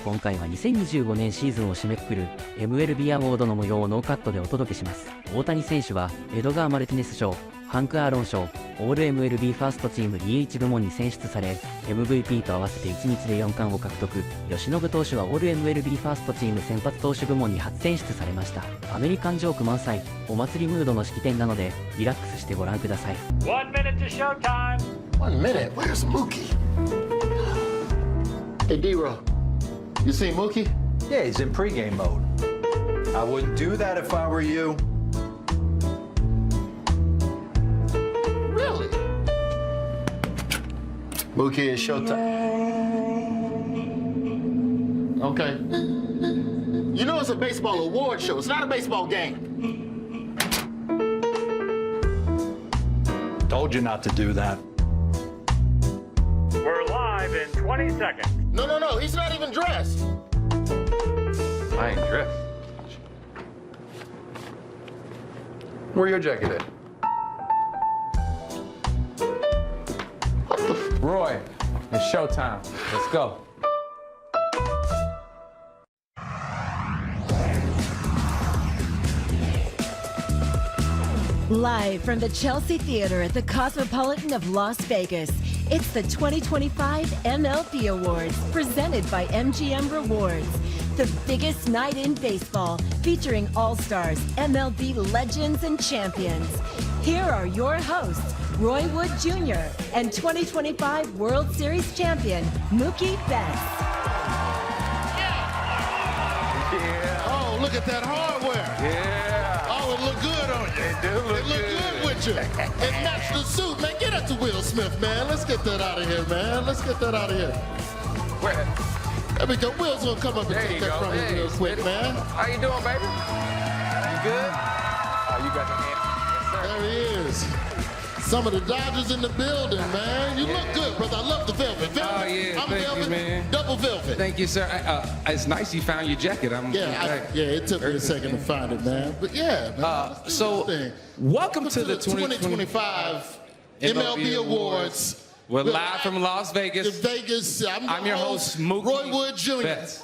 今回は2025年シーズンを締めくくる MLB アウォードの模様をノーカットでお届けします。大谷選手はエドガー・マルティネス賞、ハンク・アーロン賞、オール MLB ファーストチーム DH 部門に選出され、 MVP と合わせて1日で4冠を獲得。由伸投手はオール MLB ファーストチーム先発投手部門に初選出されました。アメリカンジョーク満載、お祭りムードの式典なのでリラックスしてご覧ください。 1 minute to show time. 1 minute? Where's Mookie? Hey, D-Row, you seen Mookie? Yeah, he's in pregame mode. I wouldn't do that if I were you. Really? Mookie, it's showtime. Okay. You know it's a baseball award show. It's not a baseball game. Told you not to do that. We're live in 20 seconds. No, he's not even dressed. I ain't dressed. Where your jacket at? Roy, it's showtime. Let's go. Live from the Chelsea Theater at the Cosmopolitan of Las Vegas, it's the 2025 MLB Awards, presented by MGM Rewards. The biggest night in baseball, featuring all-stars, MLB legends, and champions. Here are your hosts, Roy Wood Jr. and 2025 World Series champion, Mookie Betts. Yeah. Oh, look at that hardware. Yeah. Oh, it look good on you. It do look good with you. It matched the suit, man. Get up to Will Smith, man. Let's get that out of here, man. Let's get that out of here. Where? There we go. Will's gonna come up and take that from you real quick, man. How you doing, baby? You good? Oh, you got your hand. Yes, sir. There he is. Some of the Dodgers in the building, man. You look good, brother. I love the velvet. Oh, yeah, I'm thank velvet, you, man. double velvet. Thank you, sir. It's nice you found your jacket. It took me a second to find it, man. But yeah, man. So, welcome to the 2025 MLB Awards. We're live from Las Vegas. Vegas. I'm your host, Mookie Roy Wood Jr. Betts.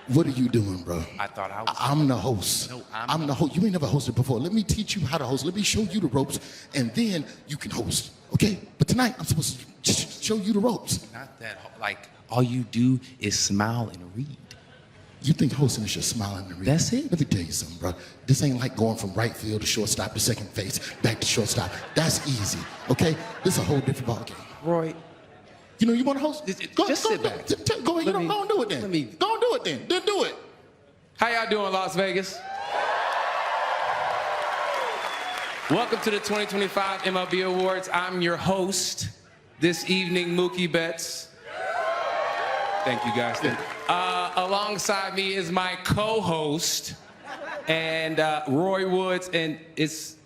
What are you doing, bro? I thought I was. I'm the host. No, I'm the host. You ain't never hosted before. Let me teach you how to host. Let me show you the ropes, and then you can host. Okay? But tonight, I'm supposed to just show you the ropes. Not that, like, all you do is smile and read. You think hosting is just smiling and reading? That's it? Let me tell you something, bro. This ain't like going from right field to shortstop to second base, back to shortstop. That's easy, okay? This is a whole different ballgame. Roy. You know you want to host? Just sit back. Go ahead. Go and do it then. Go and do it then. Then do it. How y'all doing, Las Vegas? Welcome to the 2025 MLB Awards. I'm your host this evening, Mookie Betts. Thank you, guys. Alongside me is my co-host, and Roy Woods, and it's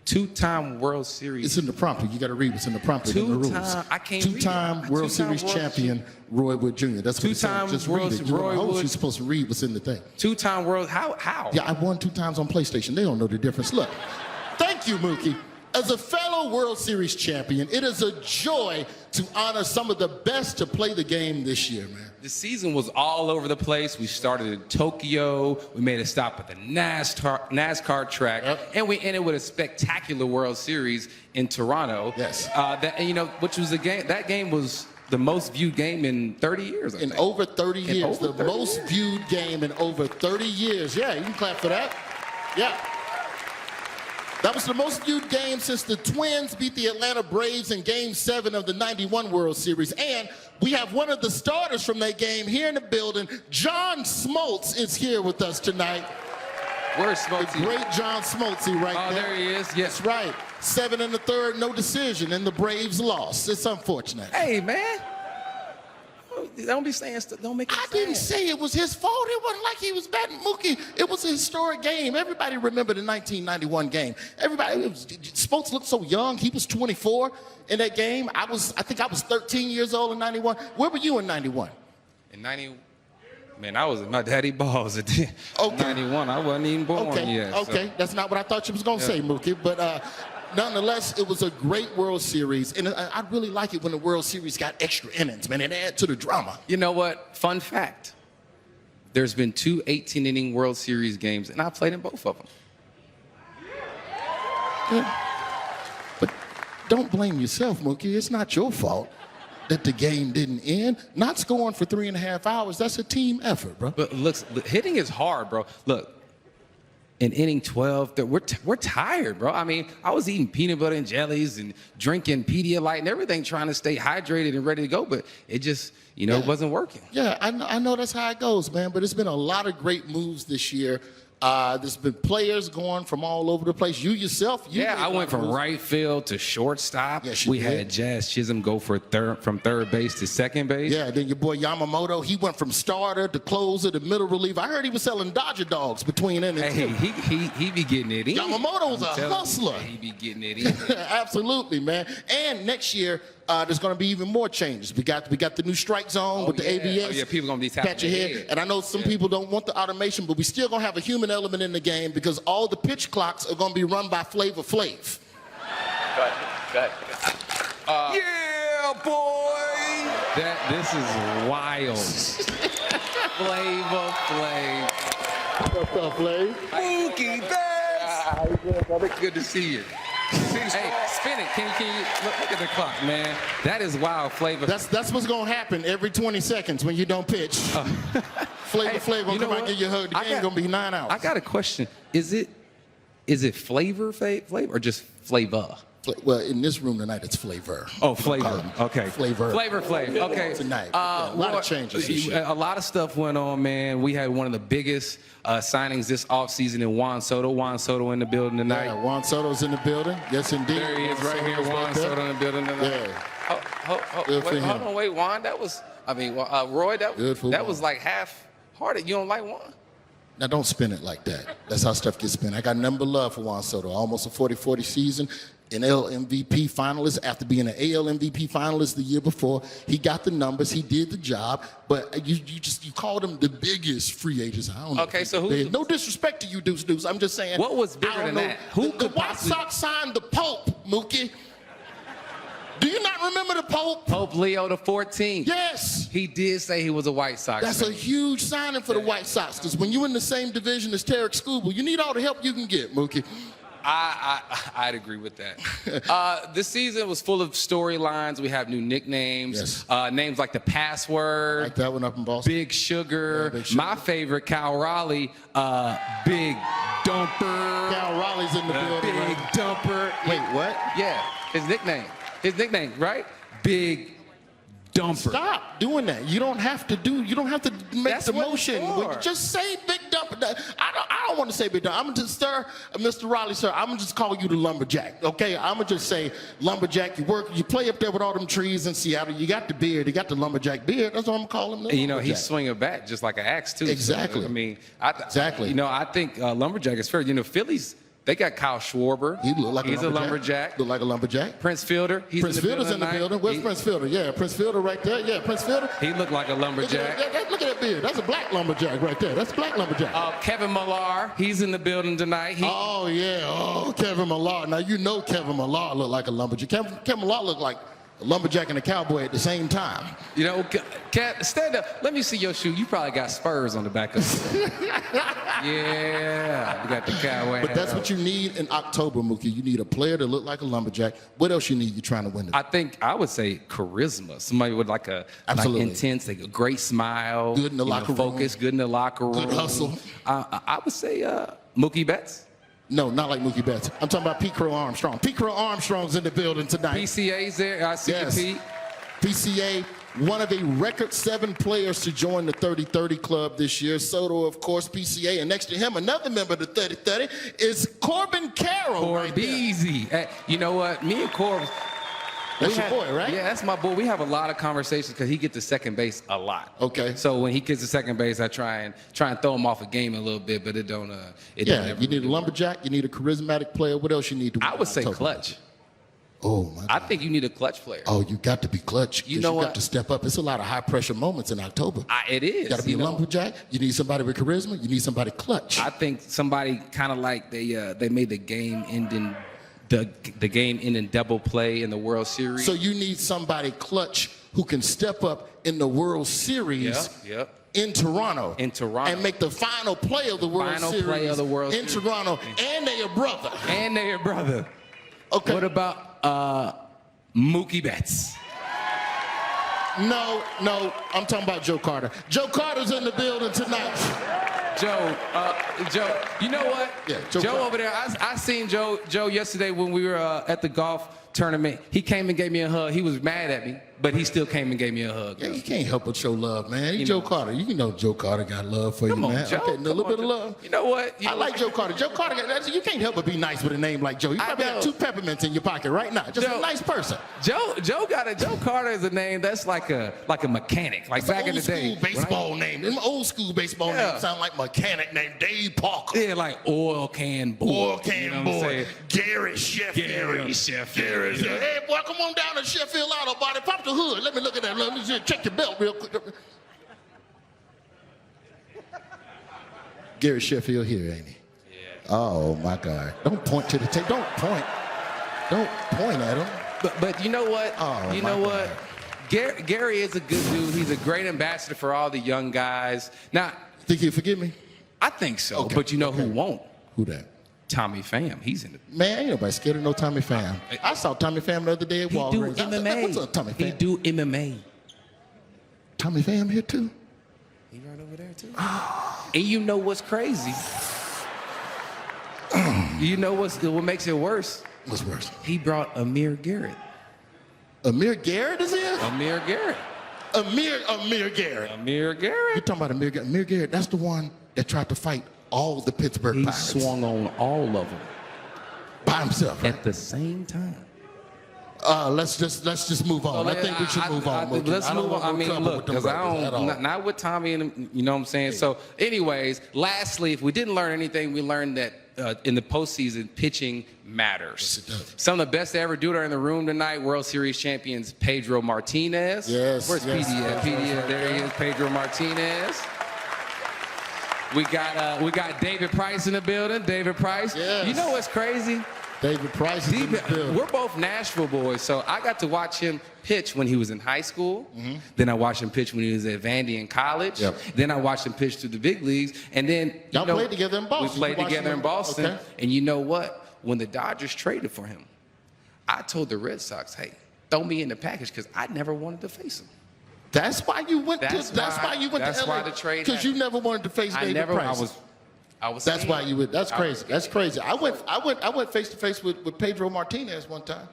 two-time World Series. It's in the prompter. You got to read what's in the prompter. In the rules. Two-time World Series champion Roy Wood Jr. That's what it says. Just read it. You're supposed to read what's in the thing. Two-time World. How? Yeah, I won 2 times on PlayStation. They don't know the difference. Look, thank you, Mookie. As a fellow World Series champion, it is a joy to honor some of the best to play the game this year, man. The season was all over the place. We started in Tokyo. We made a stop at the NASCAR track, and we ended with a spectacular World Series in Toronto. Yes. Which was a game. That game was the most viewed game in 30 years. In over 30 years, the most viewed game in over 30 years. Yeah, you can clap for that. Yeah. That was the most viewed game since the Twins beat the Atlanta Braves in Game 7 of the '91 World Series. And we have one of the starters from that game here in the building. John Smoltz is here with us tonight. Where's Smoltz? The great John Smoltz right there. Oh, there he is. Yes. That's right. 7 1/3, no decision, and the Braves lost. It's unfortunate. Hey, man. Don't be saying stuff. Don't make it I didn't say it was his fault. It wasn't like he was batting Mookie. It was a historic game. Everybody remember the 1991 game. Smoltz looked so young. He was 24 in that game. I think I was 13 years old in 91. Where were you in 91? In 90, man, I was in my daddy balls at 91. I wasn't even born yet. Okay, that's not what I thought you was gonna say, Mookie. But nonetheless, it was a great World Series, and I really like it when the World Series got extra innings, man. It adds to the drama. You know what? Fun fact. There's been 2 18-inning World Series games, and I played in both of them. Yeah. But don't blame yourself, Mookie. It's not your fault that the game didn't end. Not scoring for 3.5 hours, that's a team effort, bro. But look, hitting is hard, bro. Look, in inning 12, we're tired, bro. I mean, I was eating peanut butter and jellies and drinking Pedialyte and everything, trying to stay hydrated and ready to go, but it just, it wasn't working. Yeah, I know that's how it goes, man, but it's been a lot of great moves this year. There's been players going from all over the place. You yourself, I went from right field to shortstop. Yes, we had Jazz Chisholm go from third base to second base. Yeah, then your boy Yamamoto, he went from starter to closer to middle reliever. I heard he was selling Dodger dogs between innings. Hey, he be getting it in. Yamamoto's a hustler. He be getting it in. Absolutely, man. And next year, there's going to be even more changes. We got the new strike zone with the ABS. Oh, yeah, people going to be tapping catch your head. And I know some people don't want the automation, but we still going to have a human element in the game because all the pitch clocks are going to be run by Flavor Flav. Good. Yeah, boy! This is wild. Flavor Flav. What's up, Flav? Mookie Betts! Good to see you. Hey, spin it. Can you look at the clock, man? That is wild, Flavor. That's what's gonna happen every 20 seconds when you don't pitch. Flavor Flav gonna come out and give you a hug. The game gonna be 9 hours. I got a question. Is it Flavor or just Flavor? Well, in this room tonight, it's Flavor. Oh, Flavor. Okay. Flavor. Flavor. Okay. Tonight. A lot of changes this year. A lot of stuff went on, man. We had one of the biggest signings this offseason in Juan Soto. Juan Soto in the building tonight. Yeah, Juan Soto's in the building. Yes, indeed. There he is right here. Juan Soto in the building tonight. Yeah. Hold on, wait, Juan. Roy, that was like half-hearted. You don't like Juan? Now, don't spin it like that. That's how stuff gets spent. I got nothing but love for Juan Soto. Almost a 40-40 season. An AL MVP finalist after being an AL MVP finalist the year before. He got the numbers. He did the job. But you called him the biggest free agent. I don't know. Okay, so no disrespect to you, Deuce. I'm just saying. What was bigger than that? The White Sox signed the Pope, Mookie. Do you not remember the Pope? Pope Leo the 14th. Yes. He did say he was a White Sox That's fan. a huge signing for the White Sox because when you're in the same division as Tarek Skubal, you need all the help you can get, Mookie. I'd agree with that. This season was full of storylines. We have new nicknames, names like the Password, like that one up in Boston. Big Sugar. Yeah, Big Sugar. My favorite, Cal Raleigh, Big Dumper. Cal Raleigh's in the building. Big Dumper. Wait, what? Yeah, his nickname, right? Big Dumper. Stop doing that. You don't have to make That's the what motion. it's for. Just say Big Dumper. I don't want to say Big Dumper. I'm going to just, sir, Mr. Riley, sir, I'm going to just call you the lumberjack, okay? I'm going to just say lumberjack. You play up there with all them trees in Seattle. You got the beard. You got the lumberjack beard. That's what I'm going to call him. You know, he's swinging back just like an axe, too. Exactly. So, I mean, exactly. You know, I think lumberjack is fair. You know, Phillies, they got Kyle Schwarber. He look like he's a lumberjack. Look like a lumberjack. Prince Fielder. Prince Fielder's in the building. Where's Prince Fielder? Yeah, Prince Fielder right there. Yeah, Prince Fielder. He looked like a lumberjack. Look at that beard. That's a black lumberjack right there. That's a black lumberjack. Kevin Millar. He's in the building tonight. Oh, yeah. Oh, Kevin Millar. Now, you know Kevin Millar looked like a lumberjack. Kevin Millar looked like a lumberjack and a cowboy at the same time. You know, stand up. Let me see your shoe. You probably got spurs on the back of it. Yeah, you got the cowboy. But that's what you need in October, Mookie. You need a player to look like a lumberjack. What else you need? You're trying to win it. I think I would say charisma. Somebody with like a intense, like a great smile. Good in the locker room. Focus, good in the locker room. Good hustle. I would say Mookie Betts. No, not like Mookie Betts. I'm talking about Pete Crow Armstrong. Pete Crow Armstrong's in the building tonight. PCA's there. I see you, Pete. PCA, one of a record 7 players to join the 30-30 club this year. Soto, of course, PCA. And next to him, another member of the 30-30 is Corbin Carroll. Corbeezy. You know what? Me and Corbin. That's your boy, right? Yeah, that's my boy. We have a lot of conversations because he gets to second base a lot. Okay. So when he gets to second base, I try and throw him off a game a little bit, but it don't. You need a lumberjack. You need a charismatic player. What else you need to? I would say clutch. Oh my God. I think you need a clutch player. Oh, you got to be clutch. You know you what? got to step up. It's a lot of high pressure moments in October. It is. You got to be a lumberjack. You need somebody with charisma. You need somebody clutch. I think somebody kind of like they made the game ending the game-ending double play in the World Series. So you need somebody clutch who can step up in the World Series in Toronto. And make the final play of the World Series in Toronto. And they're your brother. And they're your brother. Okay. What about Mookie Betts? No, I'm talking about Joe Carter. Joe Carter's in the building tonight. Joe, you know what? Yeah, Joe over there, I seen Joe yesterday when we were at the golf tournament. He came and gave me a hug. He was mad at me, but he still came and gave me a hug. Yeah, you can't help but show love, man. He's Joe Carter. You know Joe Carter got love for you, man. Joe. Okay, a little bit of love. You know what? I like Joe Carter. Joe Carter, you can't help but be nice with a name like Joe. You probably got 2 peppermints in your pocket right now. Just a nice person. Joe Carter is a name that's like a mechanic, like back in the day. Old school baseball name. Them old school baseball names sound like mechanic name. Dave Parker. Yeah, like oil can boy. Oil can boy. Gary Sheffield. Hey, boy, come on down to Sheffield Auto Body. Pop the hood. Let me look at that. Let me just check your belt real quick. Gary Sheffield here, ain't he? Yeah. Oh, my God. Don't point to the tape. Don't point at him. But you know what? Oh, you know what? Gary is a good dude. He's a great ambassador for all the young guys. Now, think he'll forgive me? I think so. Okay. But you know who won't? Who that? Tommy Pham. He's in it. Man, ain't nobody scared of no Tommy Pham. I saw Tommy Pham the other day at Walgreens. He do MMA. What's up, Tommy Pham? He do MMA. Tommy Pham here too? He right over there too. And you know what's crazy? You know what makes it worse? What's worse? He brought Amir Garrett. Amir Garrett is here? Amir Garrett. Amir Garrett. Amir Garrett. You're talking about Amir Garrett. Amir Garrett, that's the one that tried to fight all the Pittsburgh Pirates. He swung on all of them. By himself, right? At the same time. Let's just move on. I think we should move on. Let's move on. I mean, look, because I don't, not with Tommy, and you know what I'm saying? So, anyways, lastly, if we didn't learn anything, we learned that in the postseason, pitching matters. Yes, it does. Some of the best to ever do it are in the room tonight. World Series champions Pedro Martinez. Yes. Where's PD at? PD at? There he is, Pedro Martinez. We got David Price in the building. David Price. Yes. You know what's crazy? David Price is in the building. We're both Nashville boys, so I got to watch him pitch when he was in high school. Then I watched him pitch when he was at Vandy in college. Yep. Then I watched him pitch through the big leagues. And then y'all played together in Boston. We played together in Boston. Okay. And you know what? When the Dodgers traded for him, I told the Red Sox, hey, throw me in the package because I never wanted to face him. That's why you went to LA. That's why the trade because you never wanted to face David Price. I was. That's why you would. That's crazy. That's crazy. I went face to face with Pedro Martinez one time.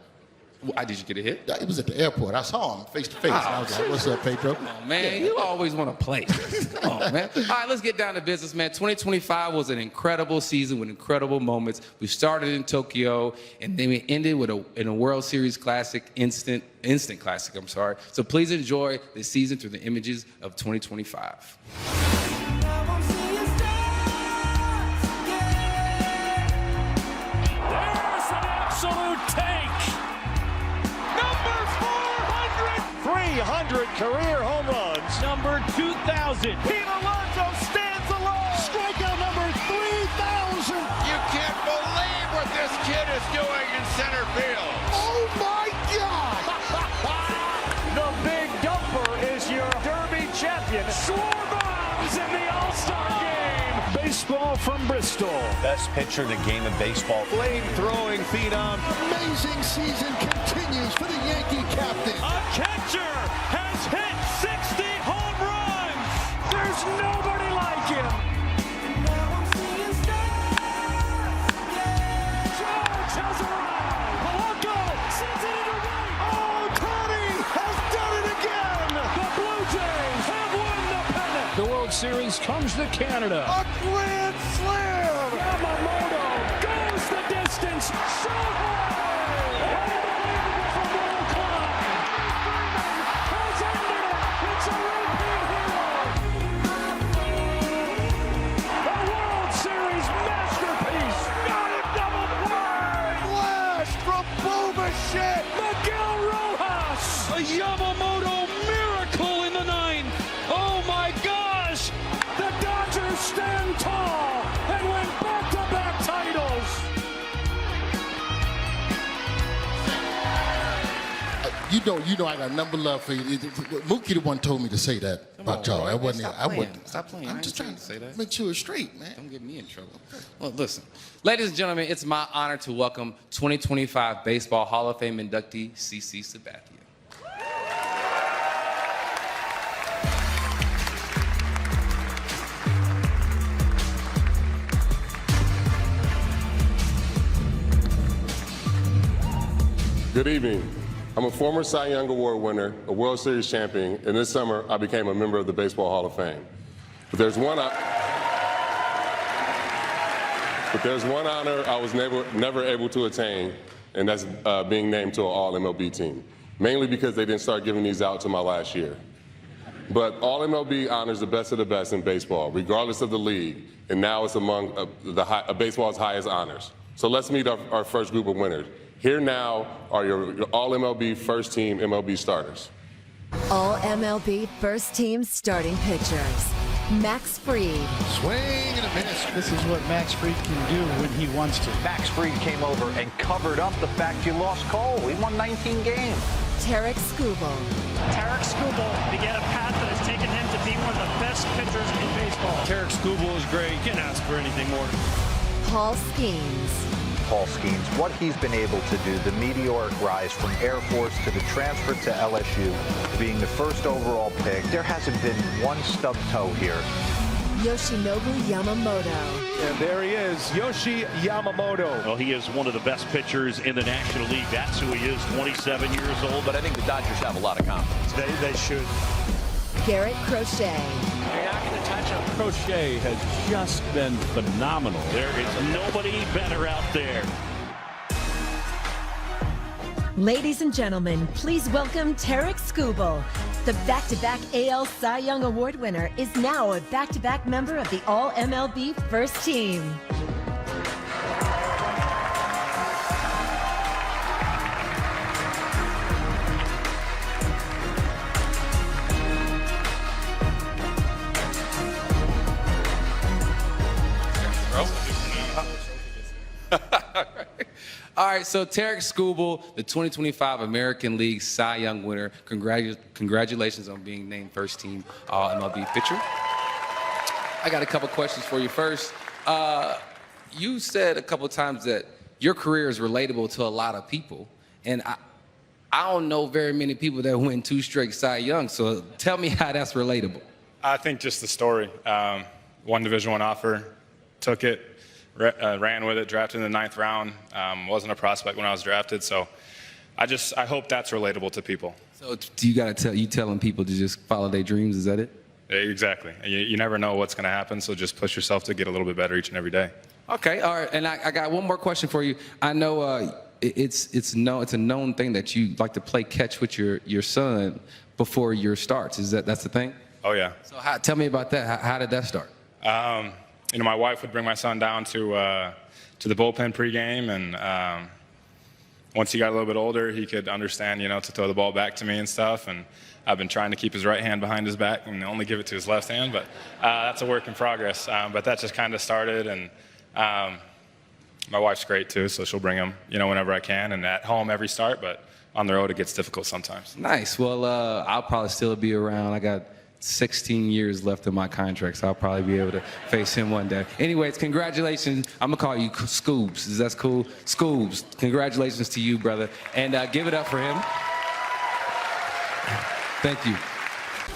Did you get a hit? It was at the airport. I saw him face to face. I was like, "What's up, Pedro?" Come on, man. You always want to play. Come on, man. All right, let's get down to business, man. 2025 was an incredible season with incredible moments. We started in Tokyo, and then we ended with in a World Series classic, instant classic. I'm sorry. So please enjoy the season through the images of 2025. Absolute tank. Number 400. 300 career home runs. Number 2,000. Pete Alonso stands alone. Strikeout number 3,000. You can't believe what this kid is doing in center field. Oh my God. The big dumper is your Derby champion. Schwarber's in the All-Star game. Baseball from Bristol. Best pitcher in the game of baseball. Flame-throwing phenom. Amazing season continues for the Yankee captain. A catcher has hit 60 home runs. There's nobody like him. George has arrived. Polanco sends it into right. Oh, Tony has done it again. The Blue Jays have won the pennant. The World Series comes to Canada. A grand slam. Yamamoto goes the distance. Miguel Rojas, a Yamamoto miracle in the ninth. Oh my gosh, the Dodgers stand tall and win back-to-back titles. know I got number love for you. Mookie the one told me to say that about y'all. I wasn't. Stop playing. I'm just trying to say that. make sure it's straight, man. Don't get me in trouble. Well, listen, ladies and gentlemen, it's my honor to welcome 2025 Baseball Hall of Fame inductee CC Sabathia. Good evening. I'm a former Cy Young Award winner, a World Series champion, and this summer I became a member of the Baseball Hall of Fame. But there's one honor I was never able to attain, and that's being named to an All-MLB team, mainly because they didn't start giving these out till my last year. But All-MLB honors the best of the best in baseball, regardless of the league, and now it's among baseball's highest honors. So let's meet our first group of winners. Here now are your All-MLB First Team MLB starters. All MLB First Team starting pitchers. Max Fried. Swing and a miss. This is what Max Fried can do when he wants to. Max Fried came over and covered up the fact you lost Cole. He won 19 games. Tarek Skubal. Tarek Skubal began a path that has taken him to be one of the best pitchers in baseball. Tarek Skubal is great. You can't ask for anything more. Paul Skeens. Paul Skeens, what he's been able to do, the meteoric rise from Air Force to the transfer to LSU, being the first overall pick, there hasn't been one stub toe here. Yoshinobu Yamamoto. And there he is, Yoshi Yamamoto. Well, he is one of the best pitchers in the National League. That's who he is, 27 years old. But I think the Dodgers have a lot of confidence. They should. Garrett Crochet. You're not going to touch him. Crochet has just been phenomenal. There is nobody better out there. Ladies and gentlemen, please welcome Tarek Skubal. The back-to-back AL Cy Young Award winner is now a back-to-back member of the All-MLB First Team. All right, so Tarek Skubal, the 2025 American League Cy Young winner. Congratulations on being named first team All-MLB pitcher. I got a couple questions for you. First, you said a couple times that your career is relatable to a lot of people, and I don't know very many people that win 2 straight Cy Young, so tell me how that's relatable. I think just the story. Won Division I offer, took it, ran with it, drafted in the 9th round. Wasn't a prospect when I was drafted, so I hope that's relatable to people. So do you telling people to just follow their dreams? Is that it? Exactly. You never know what's going to happen, so just push yourself to get a little bit better each and every day. Okay, all right. And I got one more question for you. I know it's a known thing that you like to play catch with your son before your starts. That's the thing? Oh yeah. So tell me about that. How did that start? My wife would bring my son down to the bullpen pregame, and once he got a little bit older, he could understand, to throw the ball back to me and stuff. And I've been trying to keep his right hand behind his back and only give it to his left hand, but that's a work in progress. But that just kind of started, and my wife's great too, so she'll bring him, whenever I can, and at home every start. But on the road, it gets difficult sometimes. Nice. Well, I'll probably still be around. I got 16 years left in my contract, so I'll probably be able to face him one day. Anyways, congratulations. I'm going to call you Scoobs. Is that cool? Scoobs. Congratulations to you, brother. And give it up for him. Thank you.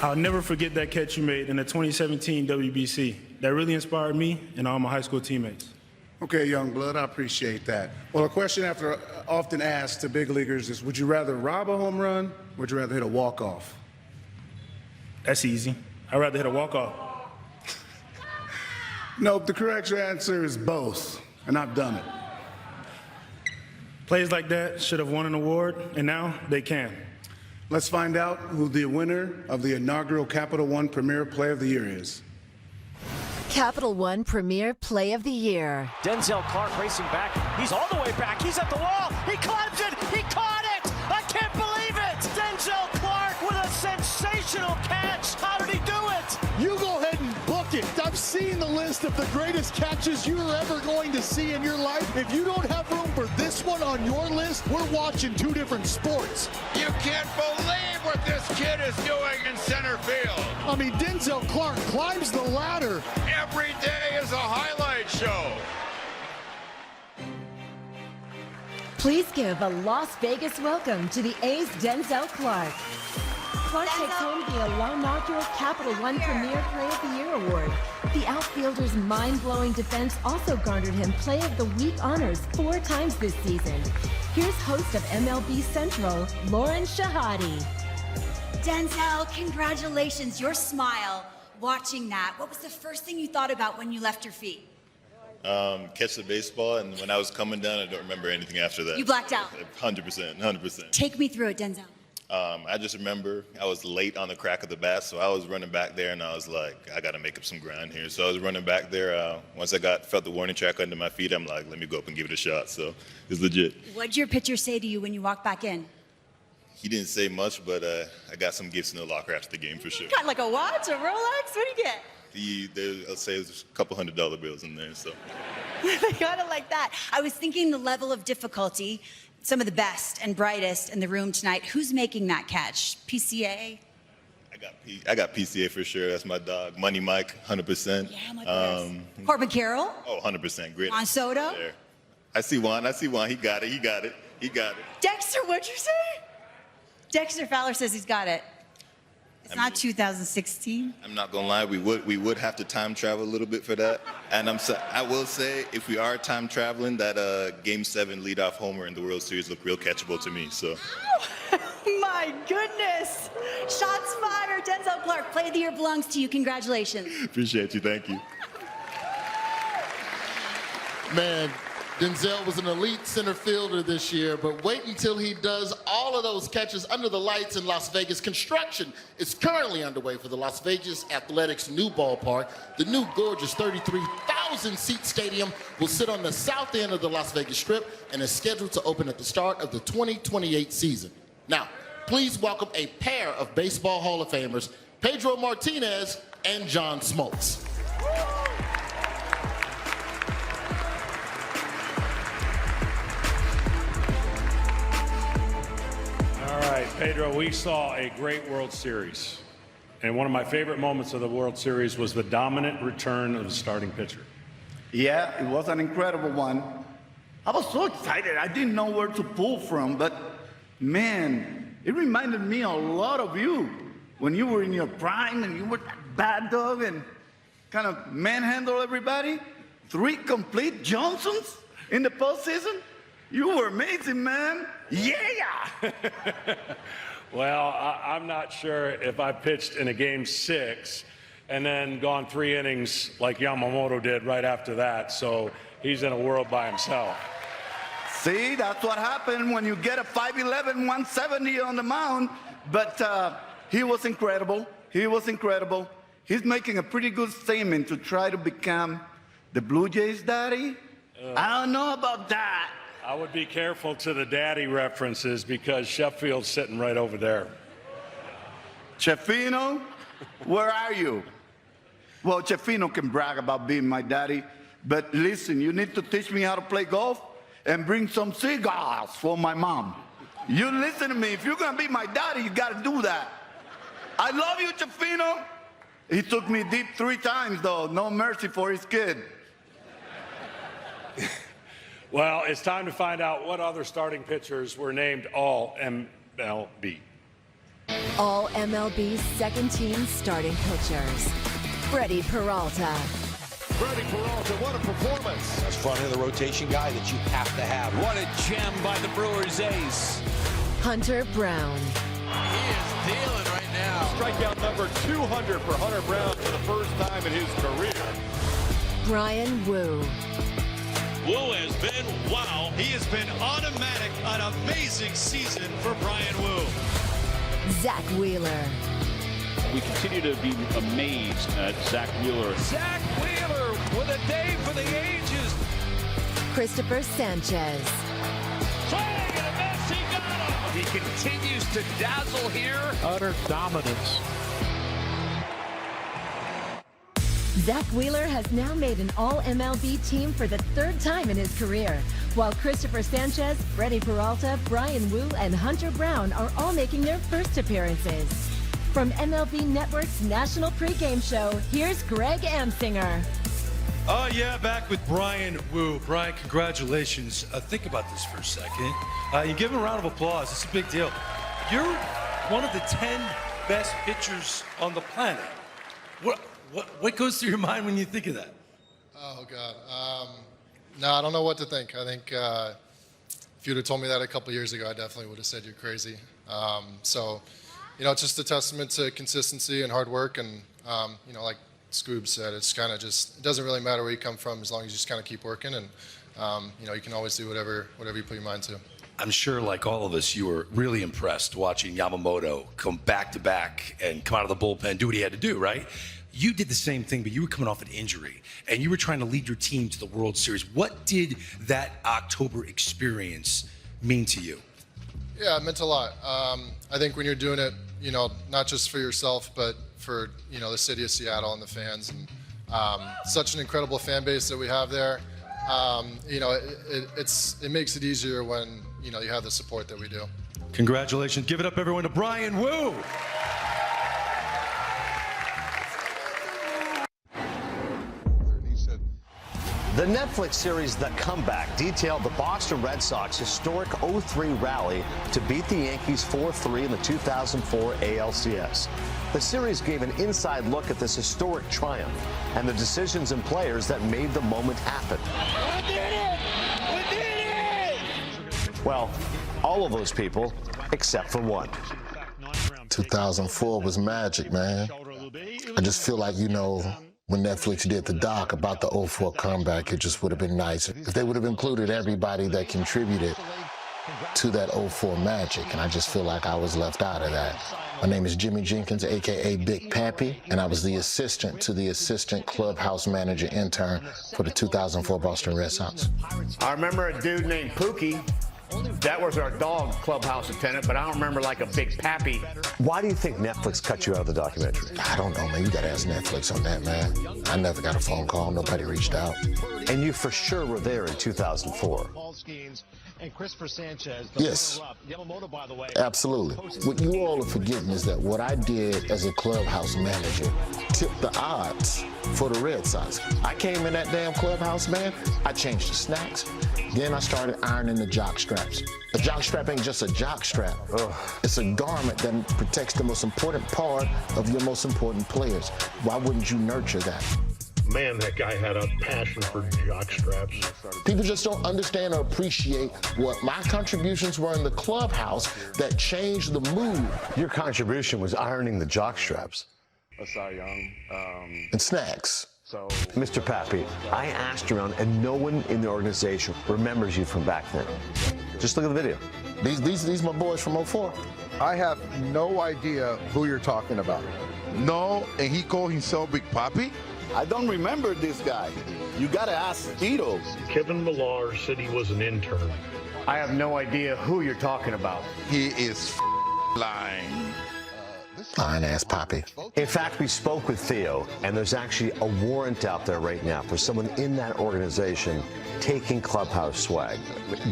I'll never forget that catch you made in the 2017 WBC. That really inspired me and all my high school teammates. Okay, young blood, I appreciate that. Well, a question often asked to big leaguers is, would you rather rob a home run, or would you rather hit a walk-off? That's easy. I'd rather hit a walk-off. Nope, the correct answer is both, and I've done it. Plays like that should have won an award, and now they can. Let's find out who the winner of the inaugural Capital One Premier Play of the Year is. Capital One Premier Play of the Year. Denzel Clark racing back. He's all the way back. He's at the wall. He climbs it. He caught it. I can't believe it. Denzel Clark with a sensational catch. How did he do it? You go ahead and book it. I'm seen the list of the greatest catches you're ever going to see in your life? If you don't have room for this one on your list, we're watching two different sports. You can't believe what this kid is doing in center field. I mean, Denzel Clark climbs the ladder. Every day is a highlight show. Please give a Las Vegas welcome to the A's Denzel Clark. Clark takes home the inaugural Capital One Premier Play of the Year award. The outfielder's mind-blowing defense also garnered him Play of the Week honors 4 times this season. Here's host of MLB Central, Lauren Shahadi. Denzel, congratulations. Your smile, watching that. What was the first thing you thought about when you left your feet? Catch the baseball, and when I was coming down, I don't remember anything after that. You blacked out. 100%. Take me through it, Denzel. I just remember I was late on the crack of the bat, so I was running back there, and I was like, I got to make up some ground here. So I was running back there. Once I felt the warning track under my feet, I'm like, let me go up and give it a shot. So it's legit. What'd your pitcher say to you when you walked back in? He didn't say much, but I got some gifts in the locker after the game for sure. Got like a watch, a Rolex? What do you get? I'll say there's a couple $100 bills in there. So They got it like that. I was thinking the level of difficulty, some of the best and brightest in the room tonight. Who's making that catch? PCA? I got PCA for sure. That's my dog. Money Mike, 100%. Yeah, my goodness. Corbin Carroll? Oh, 100%. Great. Juan Soto? There. I see Juan. He got it. Dexter, what'd you say? Dexter Fowler says he's got it. It's not 2016. I'm not gonna lie, we would have to time travel a little bit for that. And I will say, if we are time traveling, that Game 7 leadoff homer in the World Series looked real catchable to me. So. My goodness! Shots fired. Denzel Clark, Play of the Year belongs to you. Congratulations. Appreciate you. Thank you. Man, Denzel was an elite center fielder this year, but wait until he does all of those catches under the lights in Las Vegas. Construction is currently underway for the Las Vegas Athletics new ballpark. The new gorgeous 33,000-seat stadium will sit on the south end of the Las Vegas Strip and is scheduled to open at the start of the 2028 season. Now, please welcome a pair of Baseball Hall of Famers, Pedro Martinez and John Smoltz. All right, Pedro, we saw a great World Series. And one of my favorite moments of the World Series was the dominant return of the starting pitcher. Yeah, it was an incredible one. I was so excited. I didn't know where to pull from, but man, it reminded me a lot of you when you were in your prime and you were that bad dog and kind of manhandle everybody. 3 complete Johnsons in the postseason. You were amazing, man. Yeah! Well, I'm not sure if I pitched in a game 6 and then gone 3 innings like Yamamoto did right after that. So he's in a world by himself. See, that's what happened when you get a 5'11", 170 on the mound. But he was incredible. He's making a pretty good statement to try to become the Blue Jays' daddy. I don't know about that. I would be careful to the daddy references because Sheffield's sitting right over there. Chefino, where are you? Well, Chefino can brag about being my daddy, but listen, you need to teach me how to play golf and bring some cigars for my mom. You listen to me. If you're going to be my daddy, you got to do that. I love you, Chefino. He took me deep 3 times, though. No mercy for his kid. Well, it's time to find out what other starting pitchers were named All MLB. All MLB's second-team starting pitchers. Freddie Peralta. Freddie Peralta, what a performance. That's front of the rotation guy that you have to have. What a gem by the Brewers ace. Hunter Brown. He is dealing right now. Strikeout number 200 for Hunter Brown for the first time in his career. Brian Wu. Wu has been, wow. He has been automatic, an amazing season for Brian Wu. Zach Wheeler. We continue to be amazed at Zach Wheeler. Zach Wheeler with a day for the ages. Christopher Sanchez. Swing and a miss, he got him. He continues to dazzle here. Utter dominance. Zach Wheeler has now made an All-MLB team for the third time in his career, while Christopher Sanchez, Freddie Peralta, Brian Wu, and Hunter Brown are all making their first appearances. From MLB Network's national pregame show, here's Greg Amsinger. Oh, yeah, back with Brian Wu. Brian, congratulations. Think about this for a second. You give him a round of applause. It's a big deal. You're one of the 10 best pitchers on the planet. What goes through your mind when you think of that? Oh, God. No, I don't know what to think. I think if you'd have told me that a couple years ago, I definitely would have said you're crazy. So, you know, it's just a testament to consistency and hard work. And, you know, like Scoob said, it's kind of just, it doesn't really matter where you come from as long as you just kind of keep working. And, you know, you can always do whatever you put your mind to. I'm sure, like all of us, you were really impressed watching Yamamoto come back-to-back and come out of the bullpen, do what he had to do, right? You did the same thing, but you were coming off an injury, and you were trying to lead your team to the World Series. What did that October experience mean to you? Yeah, it meant a lot. I think when you're doing it, you know, not just for yourself, but for, you know, the city of Seattle and the fans, and such an incredible fan base that we have there. You know, it makes it easier when, you know, you have the support that we do. Congratulations. Give it up, everyone, to Brian Wu. The Netflix series The Comeback detailed the Boston Red Sox historic 0-3 rally to beat the Yankees 4-3 in the 2004 ALCS. The series gave an inside look at this historic triumph and the decisions and players that made the moment happen. We did it! We did it! Well, all of those people except for one. 2004 was magic, man. I just feel like, you know, when Netflix did the doc about the 04 comeback, it just would have been nice if they would have included everybody that contributed to that 04 magic, and I just feel like I was left out of that. My name is Jimmy Jenkins, aka Big Pappy, and I was the assistant to the assistant clubhouse manager intern for the 2004 Boston Red Sox. I remember a dude named Pookie. That was our dog clubhouse attendant, but I don't remember like a Big Pappy. Why do you think Netflix cut you out of the documentary? I don't know, man. You gotta ask Netflix on that, man. I never got a phone call. Nobody reached out. And you for sure were there in 2004. Yes, absolutely. What you all are forgetting is that what I did as a clubhouse manager tipped the odds for the Red Sox. I came in that damn clubhouse, man. I changed the snacks. Then I started ironing the jock straps. A jock strap ain't just a jock strap. It's a garment that protects the most important part of your most important players. Why wouldn't you nurture that? Man, that guy had a passion for jock straps. People just don't understand or appreciate what my contributions were in the clubhouse that changed the mood. Your contribution was ironing the jock straps. Cy Young. And snacks. So, Mr. Pappy, I asked around and no one in the organization remembers you from back then. Just look at the video. These my boys from 04. I have no idea who you're talking about. No, and he called himself Big Papi? I don't remember this guy. You gotta ask Tito. Kevin Millar said he was an intern. I have no idea who you're talking about. He is lying. Lying-ass Papi. In fact, we spoke with Theo, and there's actually a warrant out there right now for someone in that organization taking clubhouse swag.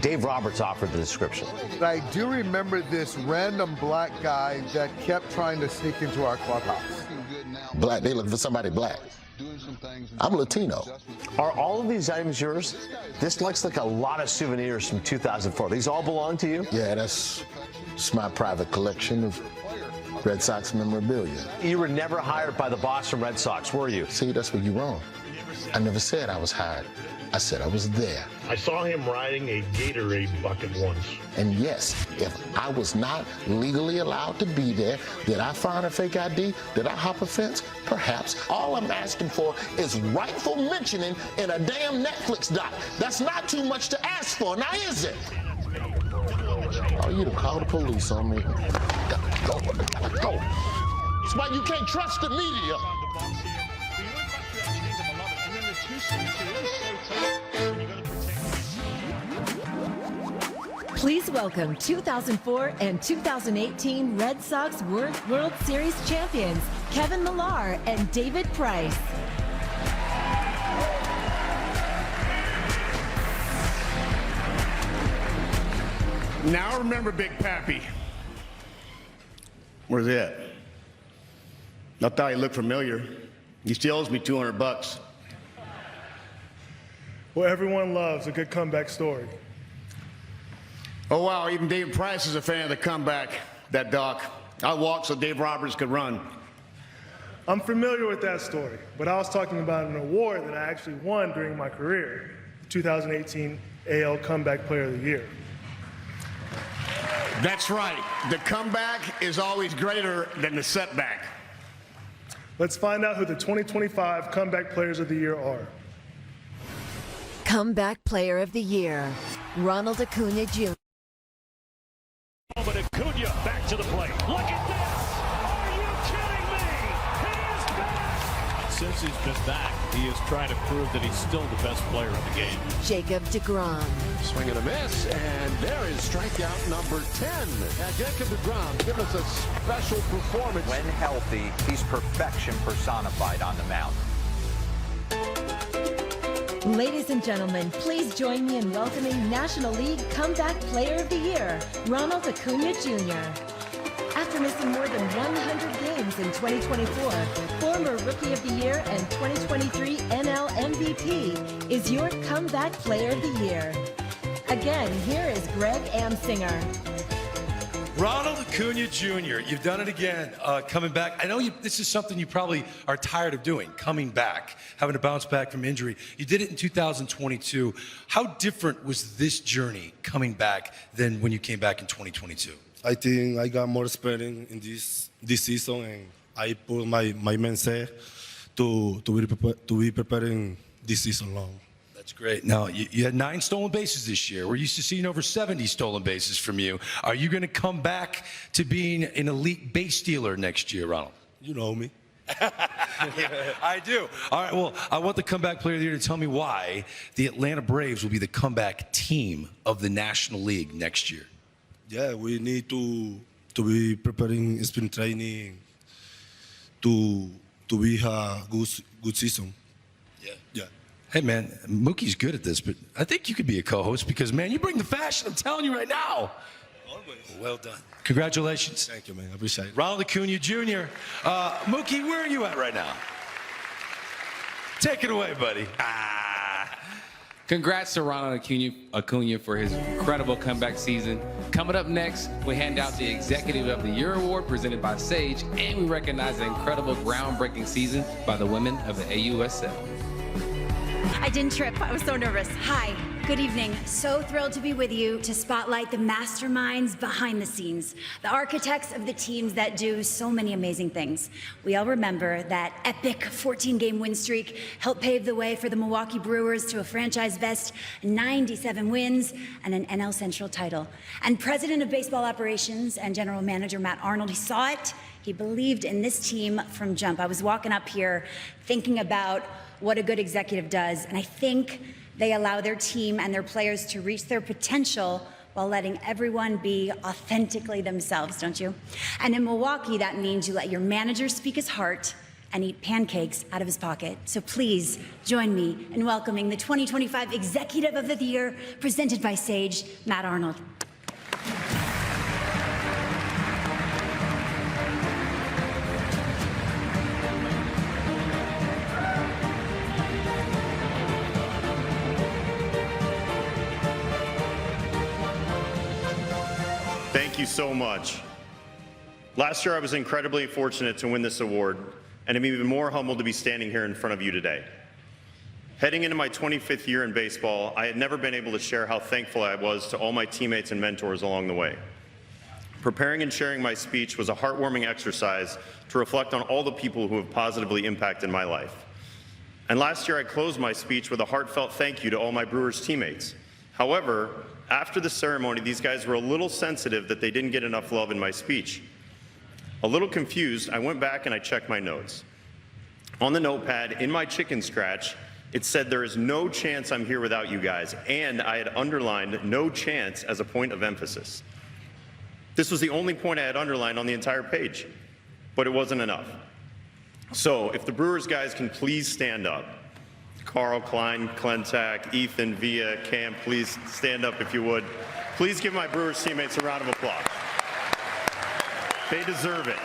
Dave Roberts offered the description. I do remember this random black guy that kept trying to sneak into our clubhouse. Black, they looking for somebody black. I'm Latino. Are all of these items yours? This looks like a lot of souvenirs from 2004. These all belong to you? Yeah, that's my private collection of Red Sox memorabilia. You were never hired by the Boston Red Sox, were you? See, that's where you're wrong. I never said I was hired. I said I was there. I saw him riding a Gatorade bucket once. And yes, if I was not legally allowed to be there, did I find a fake ID? Did I hop a fence? Perhaps. All I'm asking for is rightful mentioning in a damn Netflix doc. That's not too much to ask for, now is it? Oh, you to call the police on me. Go. That's why you can't trust the media. Please welcome 2004 and 2018 Red Sox World Series champions, Kevin Millar and David Price. Now remember Big Pappy. Where's he at? I thought he looked familiar. He still owes me $200. Well, everyone loves a good comeback story. Oh, wow, even Dave Price is a fan of the comeback, that doc. I walked so Dave Roberts could run. I'm familiar with that story, but I was talking about an award that I actually won during my career, the 2018 AL Comeback Player of the Year. That's right. The comeback is always greater than the setback. Let's find out who the 2025 Comeback Players of the Year are. Comeback Player of the Year, Ronald Acuna Jr. But Acuna back to the plate. Look at this! Are you kidding me? He is back! Since he's been back, he is trying to prove that he's still the best player in the game. Jacob deGrom. Swing and a miss, and there is strikeout number 10. Now, Jacob deGrom, give us a special performance. When healthy, he's perfection personified on the mound. Ladies and gentlemen, please join me in welcoming National League Comeback Player of the Year, Ronald Acuna Jr. After missing more than 100 games in 2024, former Rookie of the Year and 2023 NL MVP is your Comeback Player of the Year. Again, here is Greg Amsinger. Ronald Acuna Jr., you've done it again, coming back. I know this is something you probably are tired of doing, coming back, having to bounce back from injury. You did it in 2022. How different was this journey coming back than when you came back in 2022? I think I got more experience in this season, and I put my mindset to be preparing this season long. That's great. Now, you had 9 stolen bases this year. We're used to seeing over 70 stolen bases from you. Are you going to come back to being an elite base stealer next year, Ronald? You know me. I do. All right, well, I want the Comeback Player of the Year to tell me why the Atlanta Braves will be the comeback team of the National League next year. Yeah, we need to be preparing spring training to be a good season. Yeah. Hey, man, Mookie's good at this, but I think you could be a co-host because, man, you bring the fashion. I'm telling you right now. Always. Well done. Congratulations. Thank you, man. I appreciate it. Ronald Acuna Jr. Mookie, where are you at right now? Take it away, buddy. Congrats to Ronald Acuna for his incredible comeback season. Coming up next, we hand out the Executive of the Year Award presented by Sage, and we recognize an incredible groundbreaking season by the women of the AUSL. I didn't trip. I was so nervous. Hi, good evening. So thrilled to be with you to spotlight the masterminds behind the scenes, the architects of the teams that do so many amazing things. We all remember that epic 14-game win streak helped pave the way for the Milwaukee Brewers to a franchise-best 97 wins and an NL Central title. And President of Baseball Operations and General Manager Matt Arnold, he saw it. He believed in this team from jump. I was walking up here thinking about what a good executive does, and I think they allow their team and their players to reach their potential while letting everyone be authentically themselves, don't you? And in Milwaukee, that means you let your manager speak his heart and eat pancakes out of his pocket. So please join me in welcoming the 2025 Executive of the Year, presented by Sage, Matt Arnold. Thank you so much. Last year, I was incredibly fortunate to win this award, and I'm even more humbled to be standing here in front of you today. Heading into my 25th year in baseball, I had never been able to share how thankful I was to all my teammates and mentors along the way. Preparing and sharing my speech was a heartwarming exercise to reflect on all the people who have positively impacted my life. And last year, I closed my speech with a heartfelt thank you to all my Brewers teammates. However, after the ceremony, these guys were a little sensitive that they didn't get enough love in my speech. A little confused, I went back and I checked my notes. On the notepad, in my chicken scratch, it said there is no chance I'm here without you guys, and I had underlined no chance as a point of emphasis. This was the only point I had underlined on the entire page, but it wasn't enough. So if the Brewers guys can please stand up. Carl, Klein, Klentak, Ethan, Villa, Cam, please stand up if you would. Please give my Brewers teammates a round of applause. They deserve it.